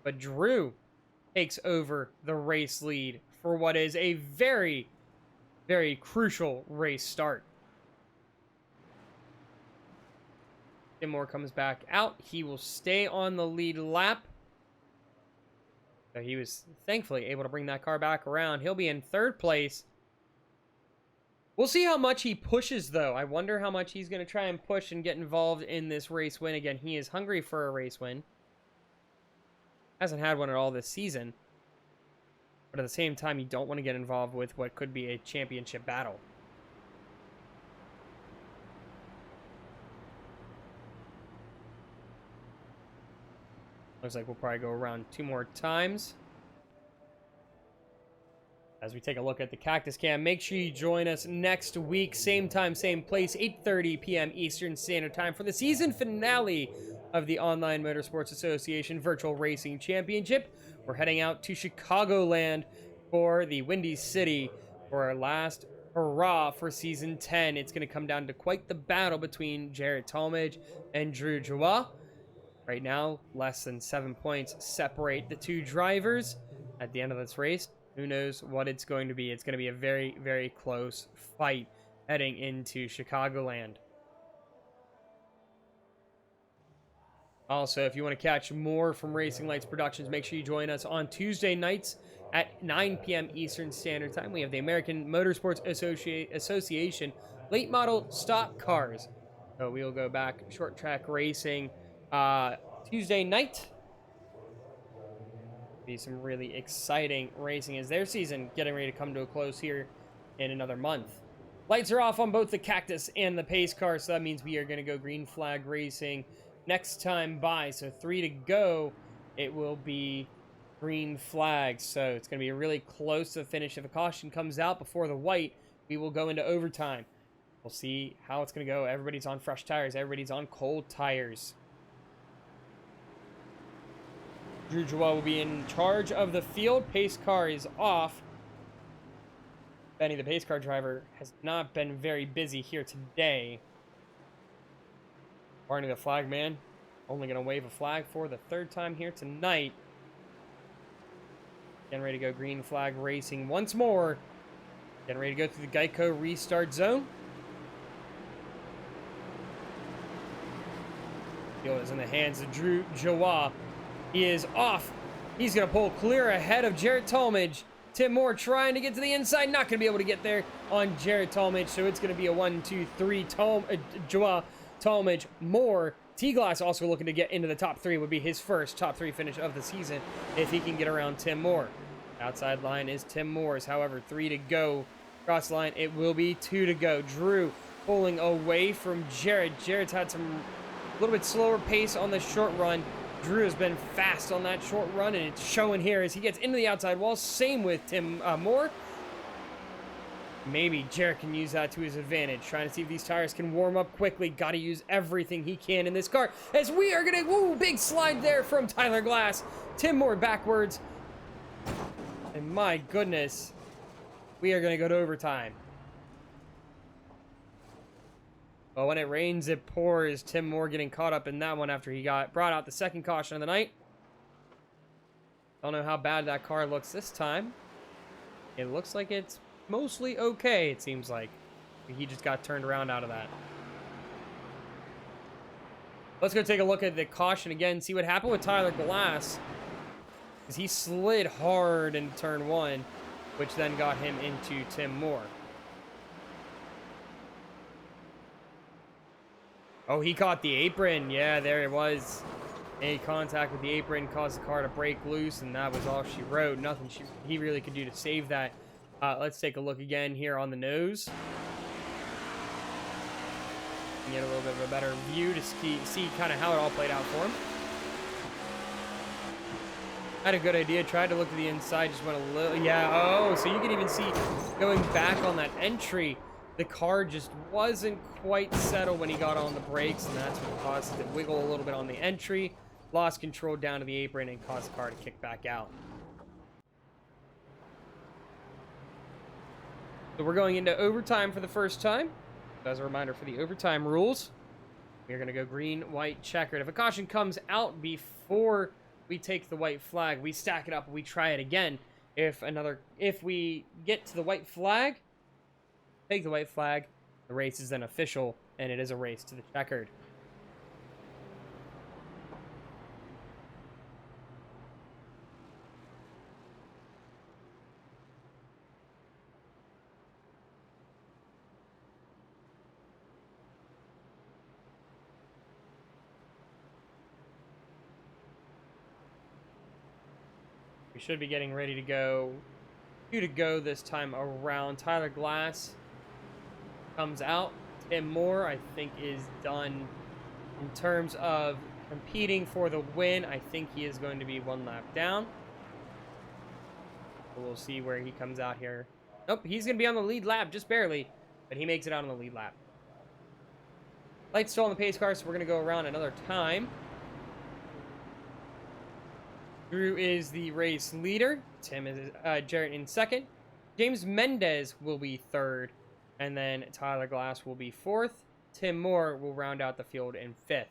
But Drew takes over the race lead for what is a very, very crucial race start. Tim Moore comes back out. He will stay on the lead lap. So he was thankfully able to bring that car back around. He'll be in third place. We'll see how much he pushes, though. I wonder how much he's going to try and push and get involved in this race win. Again, he is hungry for a race win. Hasn't had one at all this season. But at the same time, you don't want to get involved with what could be a championship battle. Looks like we'll probably go around 2 more times. As we take a look at the Cactus Cam, make sure you join us next week. Same time, same place, 8:30 p.m. Eastern Standard Time for the season finale of the Online Motorsports Association Virtual Racing Championship. We're heading out to Chicagoland for the Windy City for our last hurrah for Season 10. It's going to come down to quite the battle between Jarrett Talmadge and Drew Joie. Right now, less than 7 points separate the two drivers at the end of this race. Who knows what it's going to be? It's going to be a very, very close fight heading into Chicagoland. Also, if you want to catch more from Racing Lights Productions, make sure you join us on Tuesday nights at 9 p.m. Eastern Standard Time. We have the American Motorsports Association late model stock cars. So we will go back short track racing Tuesday night. Be some really exciting racing as their season getting ready to come to a close here in another month. Lights are off on both the Cactus and the Pace car, so that means we are going to go green flag racing next time by. So 3 to go, it will be green flag. So it's going to be really close to the finish. If a caution comes out before the white, we will go into overtime. We'll see how it's going to go. Everybody's on fresh tires. Everybody's on cold tires. Drew Joie will be in charge of the field. Pace car is off. Benny, the pace car driver, has not been very busy here today. Barney, the flag man, only going to wave a flag for the 3rd time here tonight. Getting ready to go green flag racing once more. Getting ready to go through the Geico restart zone. Field is in the hands of Drew Joie. He is off. He's going to pull clear ahead of Jarrett Talmadge. Tim Moore trying to get to the inside. Not going to be able to get there on Jarrett Talmadge. So it's going to be a 1-2-3. Joie, Talmadge, Moore. T-Glass also looking to get into the top 3. Would be his first top 3 finish of the season if he can get around Tim Moore. Outside line is Tim Moore's. However, 3 to go. Cross line, it will be 2 to go. Drew pulling away from Jarrett. Jarrett's had a little bit slower pace on the short run. Drew has been fast on that short run, and it's showing here as he gets into the outside wall. Same with Tim Moore. Maybe Jarrett can use that to his advantage. Trying to see if these tires can warm up quickly. Got to use everything he can in this car. As we are going to... Ooh, big slide there from Tyler Glass. Tim Moore backwards. And my goodness, we are going to go to overtime. Well, when it rains, it pours. Tim Moore getting caught up in that one after he got brought out the 2nd caution of the night. Don't know how bad that car looks this time. It looks like it's mostly okay, it seems like. He just got turned around out of that. Let's go take a look at the caution again, see what happened with Tyler Glass. Because he slid hard in turn 1, which then got him into Tim Moore. Oh, he caught the apron. Yeah, there it was. Any contact with the apron caused the car to break loose, and that was all she wrote. Nothing he really could do to save that. Let's take a look again here on the nose. Get a little bit of a better view to see kind of how it all played out for him. Had a good idea. Tried to look to the inside. Just went a little... Yeah, oh, so you can even see going back on that entry. The car just wasn't quite settled when he got on the brakes, and that's what caused it to wiggle a little bit on the entry. Lost control down to the apron and caused the car to kick back out. So we're going into overtime for the first time. As a reminder for the overtime rules, we're going to go green, white, checkered. If a caution comes out before we take the white flag, we stack it up and we try it again. If we get to the white flag, take the white flag. The race is then official, and it is a race to the checkered. We should be getting ready to go. 2 to go this time around. Tyler Glass comes out. Tim Moore, I think, is done in terms of competing for the win. I think he is going to be 1 lap down. We'll see where he comes out here. Nope, he's going to be on the lead lap, just barely, but he makes it out on the lead lap. Light's still on the pace car, so we're going to go around another time. Drew is the race leader. Tim is Jarrett in second. James Mendez will be third. And then Tyler Glass will be fourth. Tim Moore will round out the field in fifth.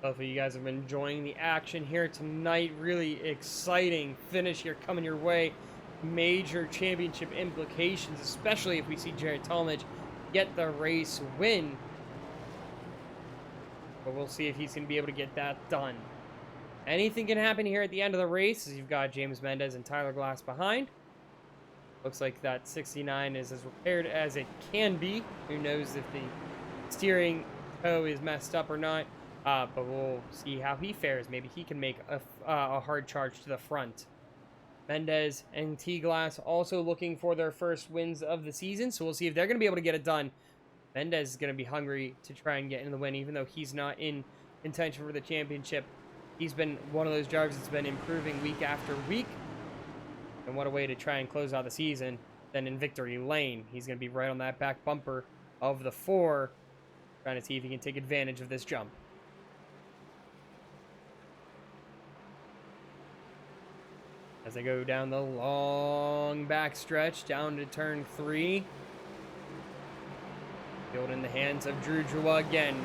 Hopefully you guys have been enjoying the action here tonight. Really exciting finish here coming your way. Major championship implications, especially if we see Jared Talmadge get the race win. But we'll see if he's going to be able to get that done. Anything can happen here at the end of the race, as you've got James Mendez and Tyler Glass behind. Looks like that 69 is as repaired as it can be. Who knows if the steering toe is messed up or not. But we'll see how he fares. Maybe he can make a hard charge to the front. Mendez and T-Glass also looking for their first wins of the season. So we'll see if they're going to be able to get it done. Mendez is going to be hungry to try and get in the win, even though he's not in contention for the championship. He's been one of those drivers that's been improving week after week. And what a way to try and close out the season than in victory lane. He's going to be right on that back bumper of the 4, trying to see if he can take advantage of this jump. As I go down the long back stretch down to turn 3. Field in the hands of Drew Jua again.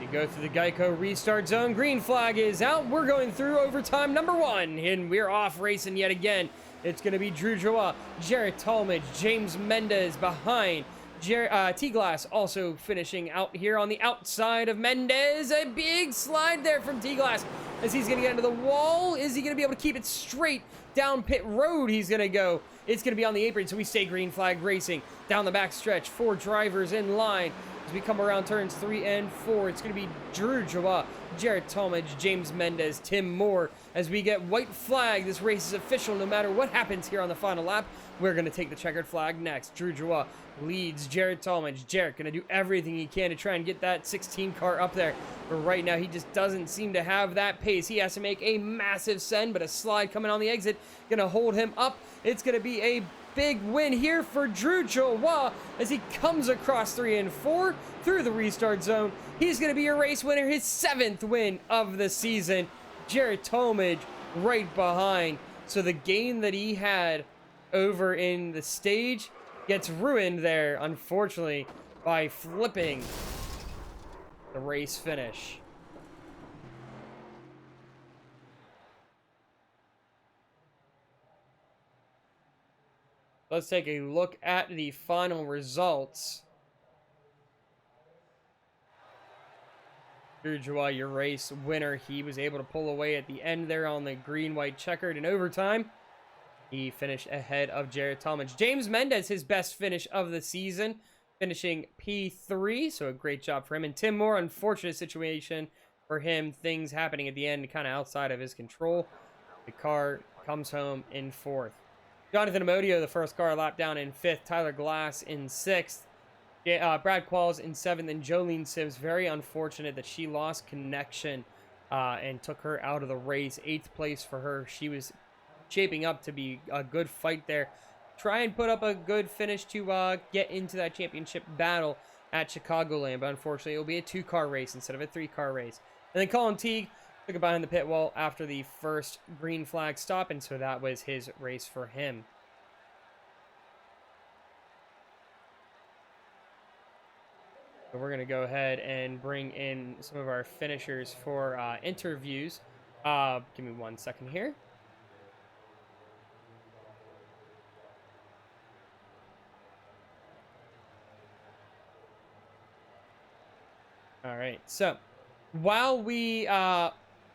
You go through the Geico restart zone. Green flag is out. We're going through overtime number 1. And we're off racing yet again. It's going to be Drew Jua, Jarrett Talmadge, James Mendez behind. T-Glass also finishing out here on the outside of Mendez. A big slide there from T-Glass as he's going to get into the wall. Is he going to be able to keep it straight down pit road? He's going to go. It's going to be on the apron, so we stay green flag racing. Down the back stretch, 4 drivers in line. As we come around turns 3 and 4, it's going to be Drew Jua, Jarrett Talmadge, James Mendez, Tim Moore. As we get white flag, this race is official no matter what happens here on the final lap. We're going to take the checkered flag next. Drew Jua leads Jarrett Talmadge. Jarrett going to do everything he can to try and get that 16 car up there. But right now, he just doesn't seem to have that pace. He has to make a massive send, but a slide coming on the exit going to hold him up. It's going to be a big win here for Drew Jua as he comes across 3 and 4 through the restart zone. He's going to be your race winner, his 7th win of the season. Jarrett Talmadge right behind. So the gain that he had over in the stage gets ruined there, unfortunately, by flipping the race finish. Let's take a look at the final results. Drew Jua, your race winner. He was able to pull away at the end there on the green-white checkered in overtime. He finished ahead of Jarrett Talmadge. James Mendez, his best finish of the season, finishing P3, so a great job for him. And Tim Moore, unfortunate situation for him. Things happening at the end kind of outside of his control. The car comes home in 4th. Jonathan Amodio, the first car lap down in 5th. Tyler Glass in 6th. Brad Qualls in 7th. And Jolene Sims, very unfortunate that she lost connection and took her out of the race. 8th place for her. She was shaping up to be a good fight there. Try and put up a good finish to get into that championship battle. at Chicagoland, but unfortunately it will be a 2-car race instead of a 3-car race. And then Colin Teague took it behind the pit wall after the first green flag stop, and so that was his race for him. So we're going to go ahead and bring in some of our finishers for interviews. Give me 1 second here. All right, so while we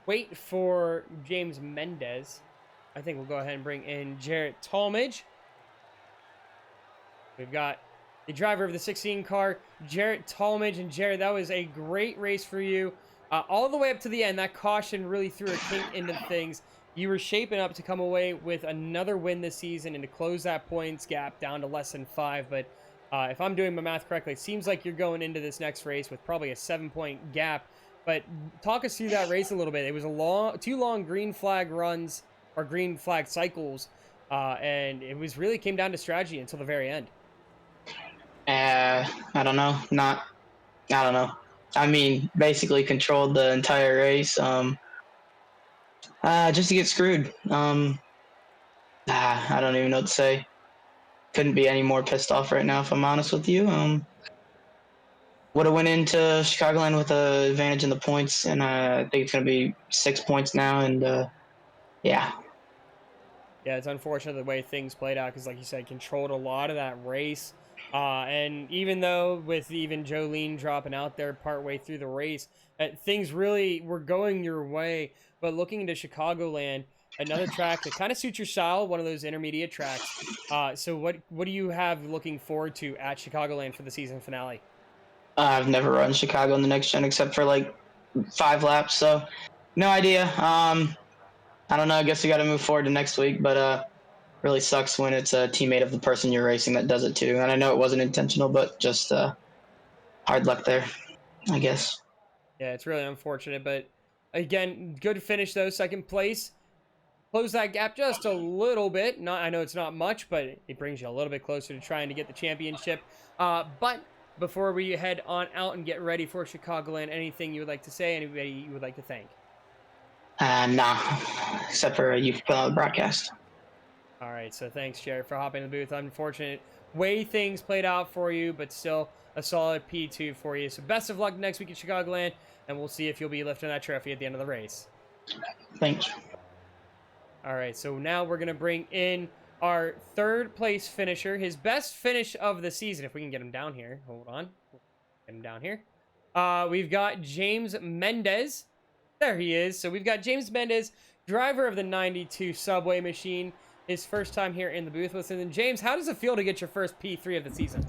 wait for James Mendez, I think we'll go ahead and bring in Jarrett Talmadge. We've got the driver of the 16 car, Jarrett Talmadge. And Jarrett, that was a great race for you. All the way up to the end, that caution really threw a kink into things. You were shaping up to come away with another win this season and to close that points gap down to less than 5. But if I'm doing my math correctly, it seems like you're going into this next race with probably a 7-point gap. But talk us through that race a little bit. It was two long green flag runs or green flag cycles, and it was really came down to strategy until the very end. I don't know. I don't know. I mean, basically controlled the entire race. Just to get screwed. I don't even know what to say. Couldn't be any more pissed off right now, if I'm honest with you. Would have went into Chicagoland with an advantage in the points, and I think it's going to be 6 points now, and yeah. Yeah, it's unfortunate the way things played out because, like you said, controlled a lot of that race. And even though with even Jolene dropping out there partway through the race, things really were going your way. But looking into Chicagoland, another track that kind of suits your style, one of those intermediate tracks. So what do you have looking forward to at Chicagoland for the season finale? I've never run Chicago in the next gen except for like 5 laps, so no idea. I don't know. I guess we got to move forward to next week, but really sucks when it's a teammate of the person you're racing that does it too. And I know it wasn't intentional, but just hard luck there, I guess. Yeah, it's really unfortunate, but again, good finish though, second place. Close that gap just a little bit. I know it's not much, but it brings you a little bit closer to trying to get the championship. But before we head on out and get ready for Chicagoland, anything you would like to say? Anybody you would like to thank? Nah, except for you put on the broadcast. All right, so thanks, Jared, for hopping in the booth. Unfortunate way things played out for you, but still a solid P2 for you. So best of luck next week at Chicagoland, and we'll see if you'll be lifting that trophy at the end of the race. Thanks. All right, so now we're going to bring in our third place finisher, his best finish of the season. If we can get him down here. Hold on. Get him down here. We've got James Mendez. There he is. So we've got James Mendez, driver of the 92 Subway machine. His first time here in the booth with him. And James, how does it feel to get your first P3 of the season?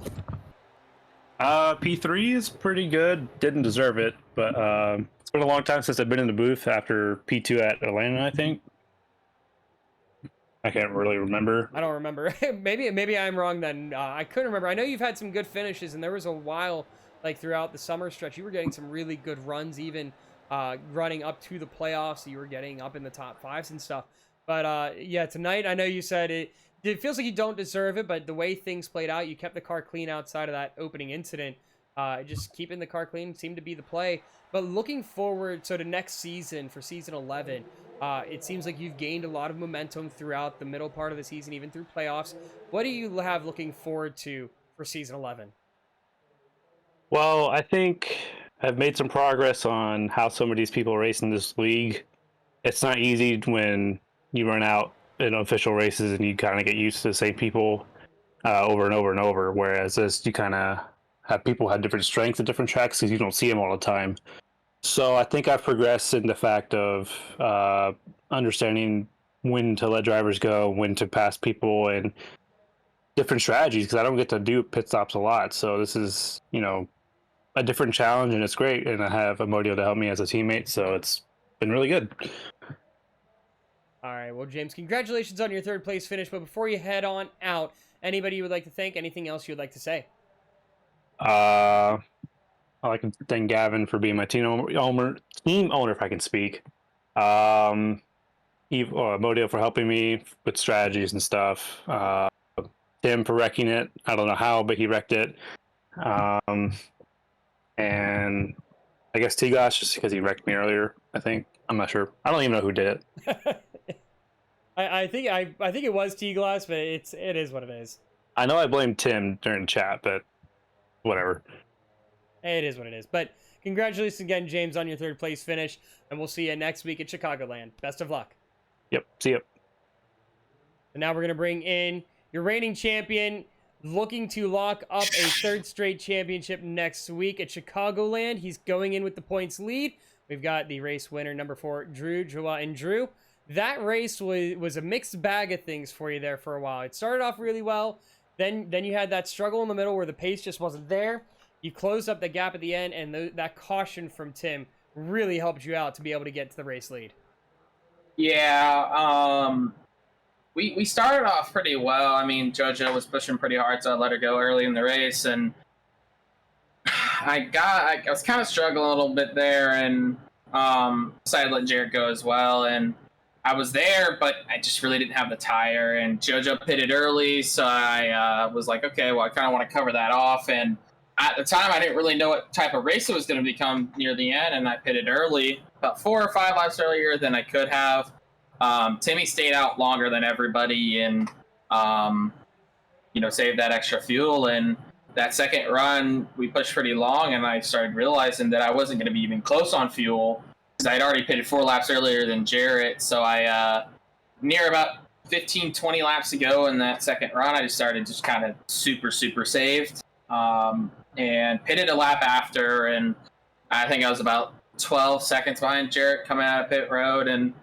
P3 is pretty good. Didn't deserve it, but it's been a long time since I've been in the booth after P2 at Atlanta, I think. I can't really remember. I don't remember. maybe I'm wrong then. I couldn't remember. I know you've had some good finishes, and there was a while, like throughout the summer stretch, you were getting some really good runs, even running up to the playoffs. You were getting up in the top 5s and stuff. But yeah, tonight, I know you said it feels like you don't deserve it, but the way things played out, you kept the car clean outside of that opening incident. Just keeping the car clean seemed to be the play. But looking forward, so to next season, for season 11, it seems like you've gained a lot of momentum throughout the middle part of the season, even through playoffs. What do you have looking forward to for season 11? Well, I think I've made some progress on how some of these people race in this league. It's not easy when you run out in official races and you kind of get used to the same people over and over and over, whereas this, you kind of have people have different strengths at different tracks because you don't see them all the time. So I think I've progressed in the fact of understanding when to let drivers go, when to pass people, and different strategies, because I don't get to do pit stops a lot. So this is, a different challenge, and it's great. And I have Amodio to help me as a teammate, so it's been really good. All right, well, James, congratulations on your third place finish. But before you head on out, anybody you would like to thank? Anything else you would like to say? I'd like to thank Gavin for being my team owner, if I can speak. Modio for helping me with strategies and stuff. Tim for wrecking it. I don't know how, but he wrecked it. and I guess T-Glass just because he wrecked me earlier. I think I'm not sure. I don't even know who did it. I think it was T-Glass, but it is what it is. I know I blamed Tim during chat, but whatever. It is what it is. But congratulations again, James, on your third place finish, and we'll see you next week at Chicagoland. Best of luck. Yep. See ya. And now we're going to bring in your reigning champion, looking to lock up a third straight championship next week at Chicagoland. He's going in with the points lead. We've got the race winner, number 4, Drew. That race was a mixed bag of things for you there for a while. It started off really well. Then you had that struggle in the middle where the pace just wasn't there. You closed up the gap at the end, and that caution from Tim really helped you out to be able to get to the race lead. Yeah, we started off pretty well. I mean, JoJo was pushing pretty hard, so I let her go early in the race, and I was kind of struggling a little bit there, and decided to let Jared go as well, and I was there, but I just really didn't have the tire, and JoJo pitted early, so I was like, okay, well, I kind of want to cover that off, and at the time, I didn't really know what type of race it was going to become near the end, and I pitted early, about 4 or 5 laps earlier than I could have. Timmy stayed out longer than everybody and, saved that extra fuel, and that second run, we pushed pretty long, and I started realizing that I wasn't going to be even close on fuel, because I'd already pitted 4 laps earlier than Jarrett, so I, near about 15, 20 laps to go in that second run, I just started just kind of super saved, and pitted a lap after, and I think I was about 12 seconds behind Jarrett coming out of pit road, and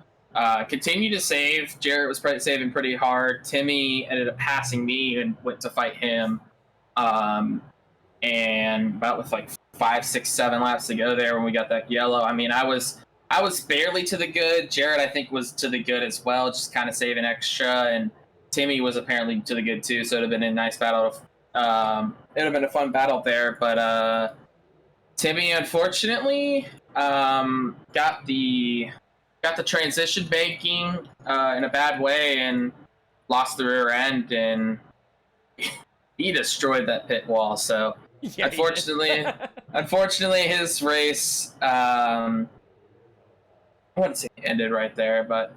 continued to save. Jarrett was saving pretty hard. Timmy ended up passing me and went to fight him, and about with like 5, 6, 7 laps to go there when we got that yellow. I mean, I was barely to the good. Jarrett, I think, was to the good as well, just kind of saving extra, and Timmy was apparently to the good too, so it would have been a nice battle. It would have been a fun battle there, but Timmy, unfortunately, got the transition banking in a bad way and lost the rear end, and he destroyed that pit wall. So yeah, unfortunately, his race, I wouldn't say ended right there, but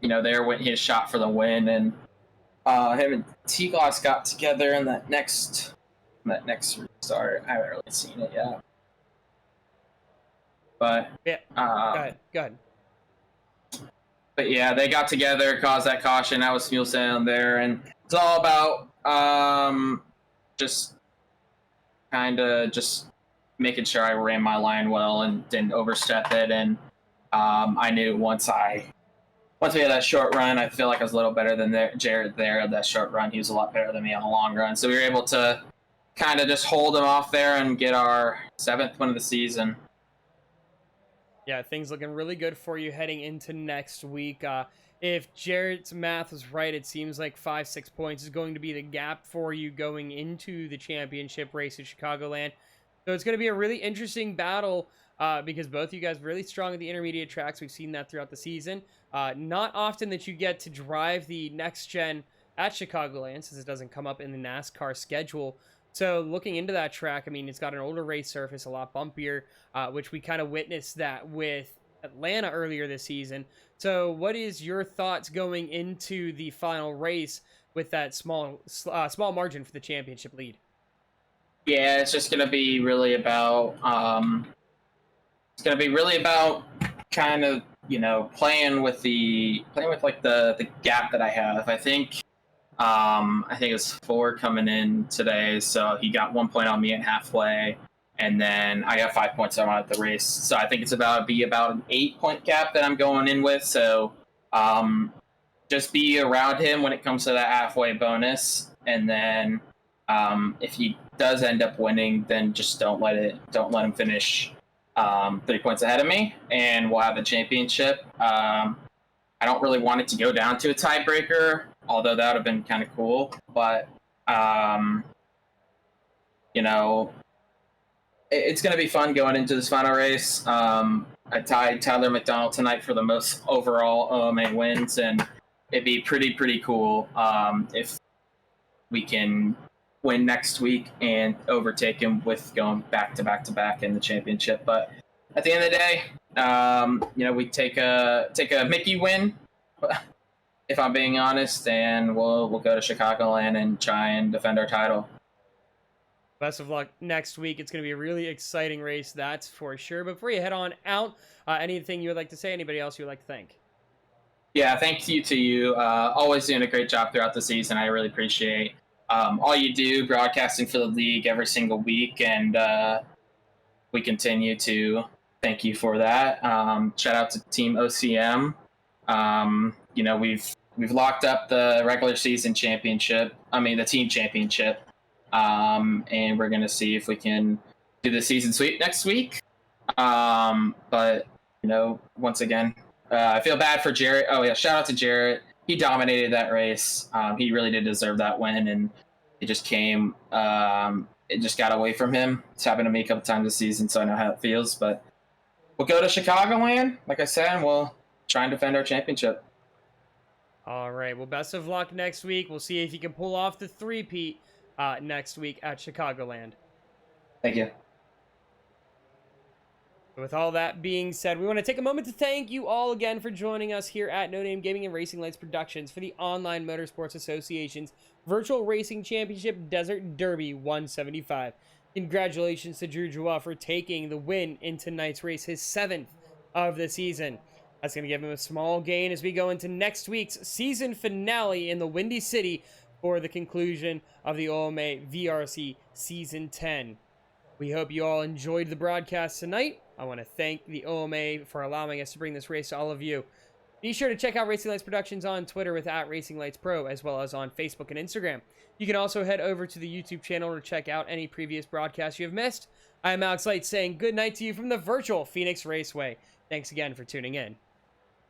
there went his shot for the win, and him and T-Gloss got together in that next restart. I haven't really seen it yet. But yeah, go ahead. But yeah, they got together, caused that caution. That was fuel sound there, and it's all about just making sure I ran my line well and didn't overstep it. And I knew once we had that short run, I feel like I was a little better than Jared there at that short run. He was a lot better than me on the long run, so we were able to kind of just hold him off there and get our 7th win of the season. Yeah, things looking really good for you heading into next week. If Jarrett's math is right, it seems like 5-6 points is going to be the gap for you going into the championship race at Chicagoland. So it's going to be a really interesting battle because both you guys really strong at the intermediate tracks. We've seen that throughout the season. Not often that you get to drive the next gen at Chicagoland, since it doesn't come up in the NASCAR schedule. So looking into that track, I mean, it's got an older race surface, a lot bumpier, which we kind of witnessed that with Atlanta earlier this season. So what is your thoughts going into the final race with that small margin for the championship lead? Yeah, it's just going to be really about kind of, playing with like the gap that I have. I think it was 4 coming in today, so he got 1 point on me at halfway, and then I got 5 points on him at the race. So I think it's about an 8-point gap that I'm going in with. So just be around him when it comes to that halfway bonus, and then if he does end up winning, then just don't let him finish 3 points ahead of me, and we'll have the championship. I don't really want it to go down to a tiebreaker, although that would have been kind of cool. But, it's going to be fun going into this final race. I tied Tyler McDonald tonight for the most overall OMA wins, and it'd be pretty cool if we can win next week and overtake him with going back to back to back in the championship. But at the end of the day, we take a Mickey win, if I'm being honest, and we'll go to Chicagoland and try and defend our title. Best of luck next week. It's going to be a really exciting race, that's for sure. Before you head on out, anything you would like to say? Anybody else you would like to thank? Yeah, thank you to you. Always doing a great job throughout the season. I really appreciate all you do, broadcasting for the league every single week, and we continue to thank you for that. Shout out to Team OCM. We've locked up the regular season championship. The team championship. And we're gonna see if we can do the season sweep next week. But once again, I feel bad for Jarrett. Oh yeah, shout out to Jarrett. He dominated that race. He really did deserve that win, and it just came. It just got away from him. It's happened to me a couple times this season, so I know how it feels. But we'll go to Chicagoland, like I said, and we'll try and defend our championship. All right. Well, best of luck next week. We'll see if you can pull off the three-peat next week at Chicagoland. Thank you. With all that being said, we want to take a moment to thank you all again for joining us here at No Name Gaming and Racing Lights Productions for the Online Motorsports Association's Virtual Racing Championship Desert Derby 175. Congratulations to Drew Joie for taking the win in tonight's race, his 7th of the season. That's going to give him a small gain as we go into next week's season finale in the Windy City for the conclusion of the OMA VRC Season 10. We hope you all enjoyed the broadcast tonight. I want to thank the OMA for allowing us to bring this race to all of you. Be sure to check out Racing Lights Productions on Twitter with @RacingLightsPro, as well as on Facebook and Instagram. You can also head over to the YouTube channel to check out any previous broadcasts you have missed. I'm Alex Light saying good night to you from the virtual Phoenix Raceway. Thanks again for tuning in.